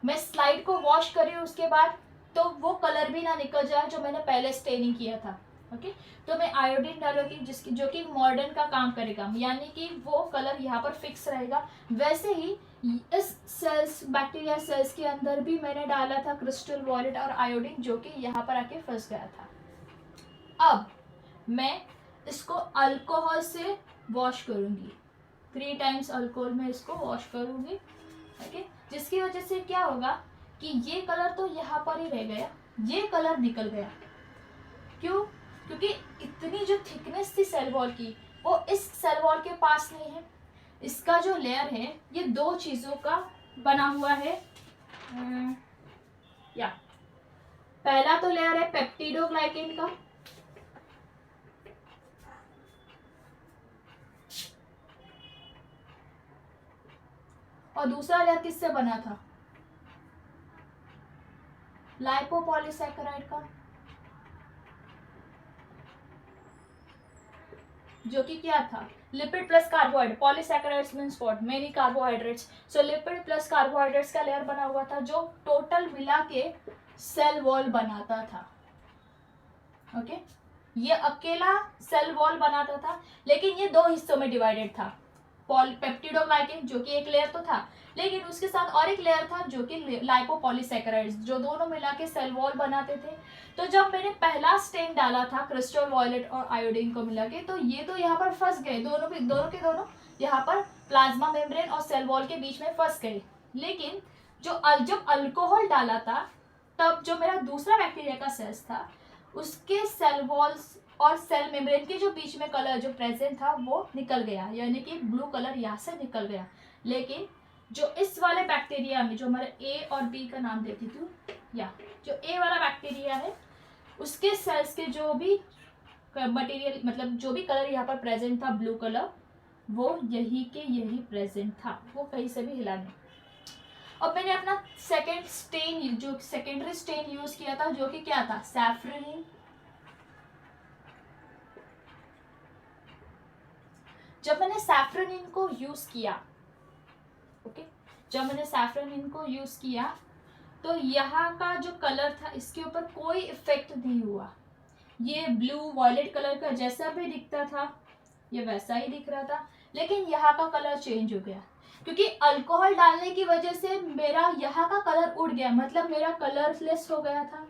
A: मैं स्लाइड को वॉश करी उसके बाद तो वो कलर भी ना निकल जाए जो मैंने पहले स्टेनिंग किया था। ओके, तो मैं आयोडीन डालूंगी जिसकी जो कि मॉडर्न का काम करेगा, यानी कि वो कलर यहाँ पर फिक्स रहेगा। वैसे ही इस सेल्स, बैक्टीरिया सेल्स के अंदर भी मैंने डाला था क्रिस्टल वॉयलेट और आयोडीन, जो कि यहाँ पर आके फंस गया था। अब मैं इसको अल्कोहल से वॉश करूंगी, 3 टाइम्स अल्कोहल में इसको वॉश करूंगी। ओके, जिसकी वजह से क्या होगा कि ये कलर तो यहाँ पर ही रह गया, ये कलर निकल गया। क्यों, क्योंकि इतनी जो थिकनेस थी सेल वॉल की वो इस सेल वॉल के पास नहीं है। इसका जो लेयर है ये 2 चीजों का बना हुआ है। या पहला तो लेयर है पेप्टिडोग्लाइकेन का, और दूसरा लेयर किससे बना था, लाइपोपॉलीसैकेराइड का, जो कि क्या था, lipid plus carbohydrate. Polysaccharides means what, many carbohydrates. So lipid plus carbohydrates का लेयर बना हुआ था, जो टोटल मिला के सेल वॉल बनाता था। ओके, ये अकेला सेल वॉल बनाता था, लेकिन ये 2 हिस्सों में डिवाइडेड था। पेप्टिडोग्लाइकेन जो कि एक लेयर तो था, लेकिन उसके साथ और एक लेयर था जो कि लाइपोपॉलीसैकेराइड्स, जो दोनों मिला के सेल वॉल बनाते थे। तो जब मैंने पहला स्टेन डाला था क्रिस्टल वॉयलेट और आयोडीन को मिला के, तो ये तो यहाँ पर फंस गए, दोनों के दोनों यहाँ पर प्लाज्मा मेम्ब्रेन और सेल वॉल के बीच में फंस गए। लेकिन जब अल्कोहल डाला था तब जो मेरा दूसरा बैक्टीरिया का सेल्स था उसके सेल वॉल्स और सेल मेम्ब्रेन के जो बीच में कलर जो प्रेजेंट था वो निकल गया, यानी कि ब्लू कलर यहाँ से निकल गया। लेकिन जो इस वाले बैक्टीरिया में, जो हमारे ए और बी का नाम देती थी, या जो ए वाला बैक्टीरिया है उसके सेल्स के जो भी मटेरियल, मतलब जो भी कलर यहाँ पर प्रेजेंट था ब्लू कलर, वो यही के यही प्रेजेंट था, वो कहीं से भी हिला नहीं। अब मैंने अपना सेकेंड स्टेन, जो सेकेंडरी स्टेन यूज किया था, जो कि क्या था, सैफ्रोनिन। जब मैंने सैफ्रोनिन को यूज किया, ओके, जब मैंने सैफ्रोनिन को यूज किया तो यहाँ का जो कलर था इसके ऊपर कोई इफेक्ट नहीं हुआ। ये ब्लू वॉयलेट कलर का जैसा भी दिखता था ये वैसा ही दिख रहा था, लेकिन यहाँ का कलर चेंज हो गया, क्योंकि अल्कोहल डालने की वजह से मेरा यहाँ का कलर उड़ गया, मतलब मेरा कलरलेस हो गया था।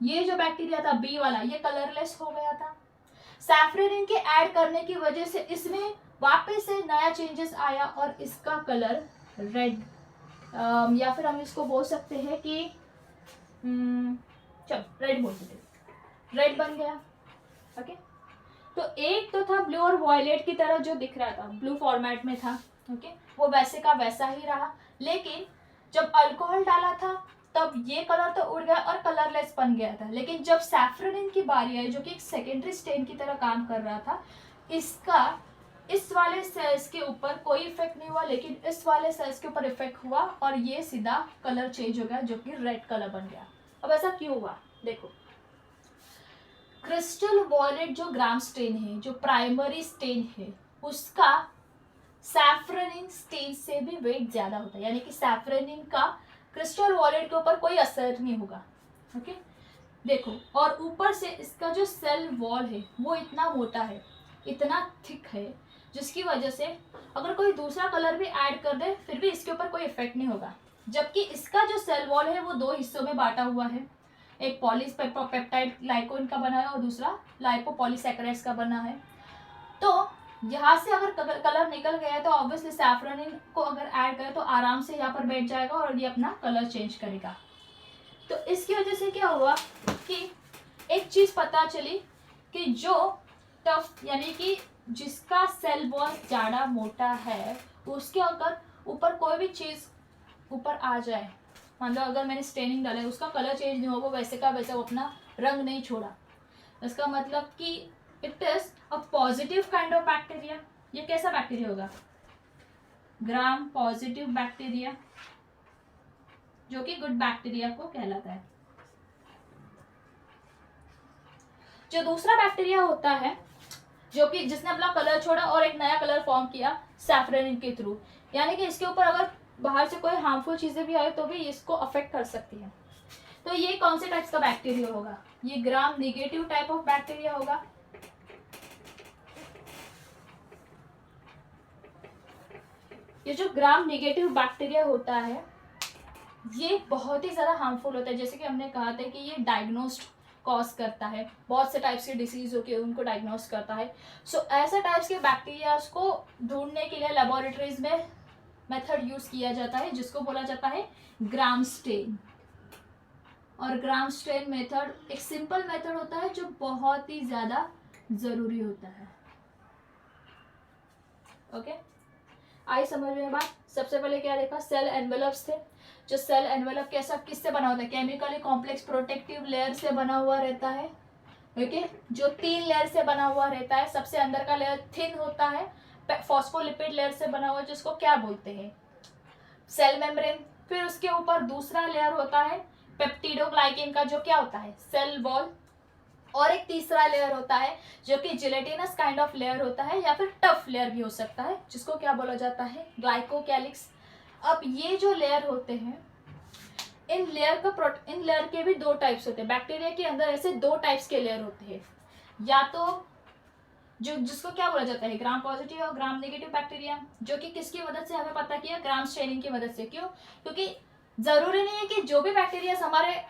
A: ये जो बैक्टीरिया था बी वाला, ये कलरलेस हो गया था। सैफ्रोनिन के ऐड करने की वजह से इसमें वापस से नया चेंजेस आया और इसका कलर रेड, या फिर हम इसको बोल सकते हैं कि चल रेड बोल सकते, रेड बन गया। ओके, तो एक तो था ब्लू और वॉयलेट की तरह जो दिख रहा था, ब्लू फॉर्मेट में था। ओके, वो वैसे का वैसा ही रहा। लेकिन जब अल्कोहल डाला था तब ये कलर तो उड़ गया और कलरलेस बन गया था। लेकिन जब सैफ्रनिन की बारी आई, जो कि एक सेकेंडरी स्टेन की तरह काम कर रहा था, इसका इस वाले सेल्स के ऊपर कोई इफेक्ट नहीं हुआ, लेकिन इस वाले सेल्स के ऊपर इफेक्ट हुआ और ये सीधा कलर चेंज हो गया, जो कि रेड कलर बन गया। अब ऐसा क्यों हुआ? देखो, क्रिस्टल वॉयलेट जो ग्राम स्टेन है, जो प्राइमरी स्टेन है, उसका सैफ्रनिन स्टेन से भी वेट ज्यादा होता है, यानी कि सैफ्रनिन का क्रिस्टल वॉयलेट के ऊपर कोई असर नहीं होगा। ओके, देखो, और ऊपर से इसका जो सेल वॉल है वो इतना मोटा है, इतना थिक है, जिसकी वजह से अगर कोई दूसरा कलर भी ऐड कर दे फिर भी इसके ऊपर कोई इफेक्ट नहीं होगा। जबकि इसका जो सेल वॉल है वो दो हिस्सों में बांटा हुआ है, एक पॉलीपेप्टाइड ग्लाइकोन का बना है और दूसरा लाइपोपॉलीसैकेराइड्स का बना है। तो यहाँ से अगर कलर निकल गया है तो ऑब्वियसली सैफ्रनिन को अगर ऐड करें तो आराम से यहाँ पर बैठ जाएगा और ये अपना कलर चेंज करेगा। तो इसकी वजह से क्या हुआ कि एक चीज़ पता चली कि जो टफ यानी कि जिसका सेल वॉल ज़्यादा मोटा है, उसके अगर ऊपर कोई भी चीज़ ऊपर आ जाए, मतलब अगर मैंने स्टेनिंग डाला है, उसका कलर चेंज नहीं होगा, वैसे का वैसे वो अपना रंग नहीं छोड़ा। इसका मतलब कि it is a positive kind of bacteria. ये कैसा बैक्टीरिया होगा? ग्राम पॉजिटिव बैक्टीरिया, जो कि गुड बैक्टीरिया को कहलाता है। जो दूसरा बैक्टीरिया होता है, जो कि जिसने अपना कलर छोड़ा और एक नया कलर फॉर्म किया सैफ्रनिन के थ्रू, यानी कि इसके ऊपर अगर बाहर से कोई हार्मफुल चीजें भी आए तो भी इसको अफेक्ट कर सकती है। तो ये कौन से टाइप्स का बैक्टीरिया होगा? ये gram negative type of bacteria होगा। ये जो ग्राम नेगेटिव बैक्टीरिया होता है ये बहुत ही ज़्यादा हार्मफुल होता है। जैसे कि हमने कहा था कि ये डायग्नोस्ड कॉज करता है, बहुत से टाइप्स के डिसीज होके उनको डायग्नोस करता है। सो ऐसे टाइप्स के बैक्टीरियाज को ढूंढने के लिए लेबोरेटरीज में मेथड यूज किया जाता है, जिसको बोला जाता है ग्राम स्टेन। और ग्राम स्टेन मेथड एक सिंपल मेथड होता है जो बहुत ही ज़्यादा ज़रूरी होता है। ओके, आई समझ में बात? सबसे पहले क्या देखा? सेल एनवेलप्स थे। जो सेल एनवेलप कैसा किससे बना होता है? केमिकली कॉम्प्लेक्स प्रोटेक्टिव लेयर से बना हुआ रहता है। ओके, जो 3 लेयर से बना हुआ रहता है। सबसे अंदर का लेयर थिन होता है, फॉस्फोलिपिड लेयर से बना हुआ, जिसको क्या बोलते हैं? Cell membrane. फिर उसके ऊपर दूसरा लेयर होता है पेप्टिडोग्लाइकेन का, जो क्या होता है? Cell wall. और एक तीसरा लेयर होता है जो कि जिलेटिनस काइंड ऑफ लेयर होता है, या फिर टफ लेयर भी हो सकता है, जिसको क्या बोला जाता है? ग्लाइकोकैलिक्स। अब ये जो लेयर होते हैं, इन लेयर के भी 2 टाइप्स होते हैं। बैक्टीरिया के अंदर ऐसे 2 टाइप्स के लेयर होते हैं, या तो जो जिसको क्या बोला जाता है? ग्राम पॉजिटिव और ग्राम नेगेटिव बैक्टीरिया, जो कि किसकी मदद से हमें पता किया? ग्राम स्टेनिंग की मदद से। क्यों? क्योंकि जरूरी नहीं है कि जो भी बैक्टीरिया हमारे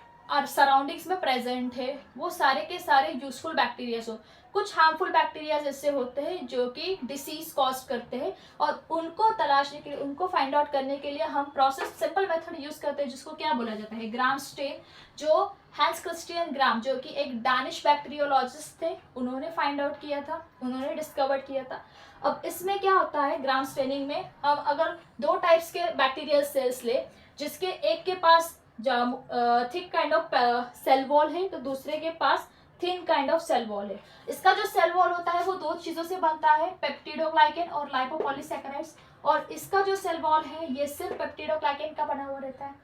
A: सराउंडिंग्स में प्रेजेंट है वो सारे के सारे यूजफुल बैक्टीरियाज हो। कुछ हार्मफुल बैक्टीरियाज ऐसे होते हैं जो कि डिसीज कॉज करते हैं, और उनको तलाशने के लिए, उनको फाइंड आउट करने के लिए हम प्रोसेस सिंपल मेथड यूज करते हैं, जिसको क्या बोला जाता है? ग्राम स्टेन। जो हैंस क्रिस्टियन ग्राम, जो कि एक डैनिश बैक्टीरियोलॉजिस्ट थे, उन्होंने फाइंड आउट किया था, उन्होंने डिस्कवर किया था। अब इसमें क्या होता है? ग्राम स्टेनिंग में हम अगर 2 टाइप्स के बैक्टीरियल सेल्स ले, जिसके एक के पास thick kind of cell wall है तो दूसरे के पास thin kind of cell wall है। इसका जो सेल वॉल होता है वो 2 चीजों से बनता है, पेप्टिडोग्लाइकेन और लाइपोपॉलीसैकेराइड्स। और इसका जो सेल वॉल है ये सिर्फ पेप्टिडोग्लाइकेन का बना हुआ रहता है।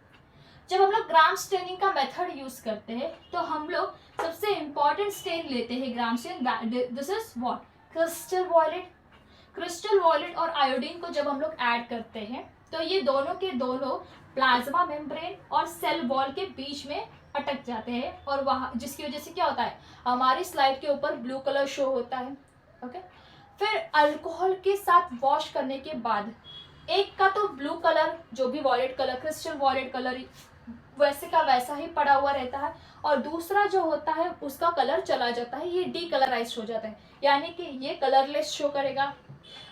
A: जब हम लोग ग्राम स्टेनिंग का मेथड यूज करते हैं तो हम लोग सबसे इंपॉर्टेंट स्टेन लेते हैं gram stain. This is what? Crystal violet. Crystal violet और आयोडीन को जब हम लोग ऐड करते हैं तो ये दोनों के दोनों प्लाज्मा मेम्ब्रेन और सेल वॉल के बीच में अटक जाते हैं, और वहाँ जिसकी वजह से क्या होता है? हमारी स्लाइड के ऊपर ब्लू कलर शो होता है। ओके, फिर अल्कोहल के साथ वॉश करने के बाद एक का तो ब्लू कलर, जो भी violet colour, crystal violet colour वैसे का वैसा ही पड़ा हुआ रहता है, और दूसरा जो होता है उसका कलर चला जाता है, ये डीकलराइज्ड हो जाता है, यानी कि ये कलरलेस शो करेगा।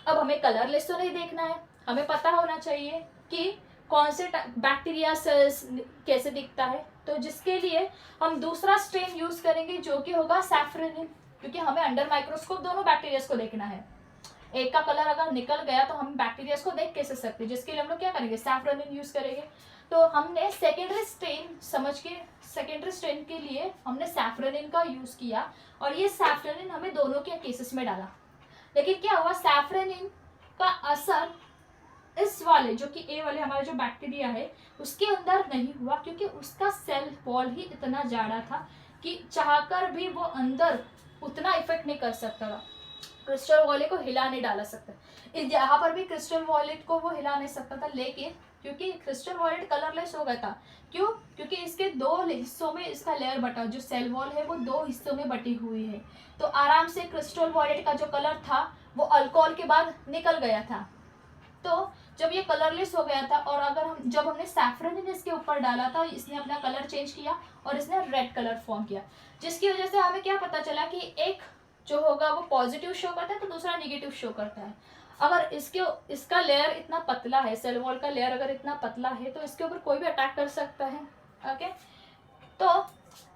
A: अब हमें कलरलेस तो नहीं देखना है, हमें पता होना चाहिए कि कौन से बैक्टीरिया सेल्स कैसे दिखता है। तो जिसके लिए हम दूसरा स्ट्रेन यूज करेंगे जो कि होगा सैफ्रनिन, क्योंकि हमें अंडर माइक्रोस्कोप दोनों बैक्टीरिया को देखना है। एक का कलर अगर निकल गया तो हम बैक्टीरिया को देख कैसे सकते हैं, जिसके लिए हम लोग क्या करेंगे? सैफ्रनिन यूज करेंगे। तो हमने सेकेंडरी स्ट्रेन समझ के, सेकेंडरी स्ट्रेन के लिए हमने सैफ्रोनिन का यूज़ किया और ये सैफ्रोनिन हमें दोनों के केसेस में डाला। लेकिन क्या हुआ, सैफ्रोनिन का असर इस वाले जो कि ए वाले हमारा जो बैक्टीरिया है उसके अंदर नहीं हुआ, क्योंकि उसका सेल वॉल ही इतना जाड़ा था कि चाहकर भी वो अंदर उतना इफेक्ट नहीं कर सकता था, क्रिस्टल वॉलेट को हिला नहीं डाला सकता। यहाँ पर भी क्रिस्टल वॉलेट को वो हिला नहीं सकता था, लेकिन क्योंकि क्रिस्टल वॉलेट कलरलेस हो गया था, क्यों, क्योंकि इसके दो हिस्सों में इसका लेयर बटा, जो सेल वॉल है वो दो हिस्सों में बटी हुई है, तो आराम से क्रिस्टल वॉलेट का जो कलर था वो अल्कोहल के बाद निकल गया था। तो जब ये कलरलेस हो गया था और अगर जब हमने सैफ्रोनिन इसके ऊपर डाला था, इसने अपना कलर चेंज किया और इसने रेड कलर फॉर्म किया, जिसकी वजह से हमें क्या पता चला कि एक जो होगा वो पॉजिटिव शो करता है तो दूसरा नेगेटिव शो करता है। अगर इसका लेयर इतना पतला है, सेल वॉल का लेयर अगर इतना पतला है तो इसके ऊपर कोई भी अटैक कर सकता है। ओके, तो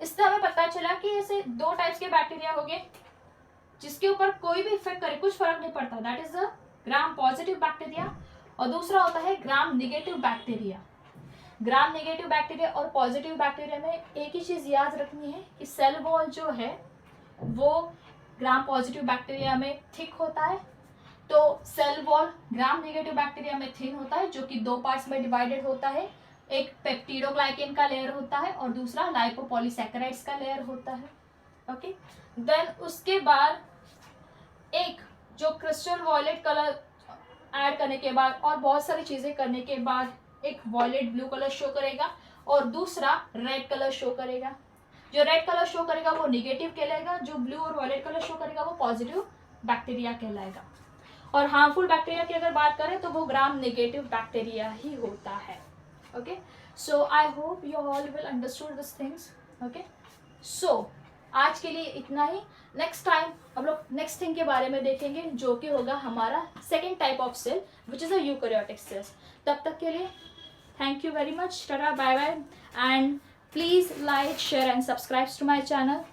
A: इससे हमें पता चला कि ऐसे दो टाइप्स के बैक्टीरिया हो गए जिसके ऊपर कोई भी इफेक्ट करे कुछ फर्क नहीं पड़ता, that is the gram positive bacteria, और दूसरा होता है ग्राम नेगेटिव बैक्टीरिया। ग्राम नेगेटिव बैक्टीरिया और पॉजिटिव बैक्टीरिया में एक ही चीज़ याद रखनी है कि सेल वॉल जो है वो ग्राम पॉजिटिव बैक्टीरिया में थिक होता है, तो cell wall gram negative bacteria में थिन होता है, जो कि दो पार्ट्स में डिवाइडेड होता है। एक पेप्टिडोग्लाइकेन का लेयर होता है और दूसरा लाइपोपॉलीसैकेराइड्स का लेयर होता है। ओके, देन उसके बाद एक जो क्रिस्टल वॉयलेट कलर ऐड करने के बाद और बहुत सारी चीज़ें करने के बाद एक वॉयलेट ब्लू कलर शो करेगा और दूसरा रेड कलर शो करेगा। जो रेड कलर शो करेगा वो नेगेटिव कहलाएगा, जो ब्लू और वॉयलेट कलर शो करेगा वो पॉजिटिव बैक्टीरिया कहलाएगा। और हार्मफुल बैक्टीरिया की अगर बात करें तो वो ग्राम नेगेटिव बैक्टीरिया ही होता है। Okay, so I hope you all will understood this things. Okay, so आज के लिए इतना ही। नेक्स्ट टाइम हम लोग नेक्स्ट थिंग के बारे में देखेंगे जो कि होगा हमारा second type of cell which is a eukaryotic cells. तब तक के लिए thank you very much, tata, bye bye, and please like, share and subscribe to my channel.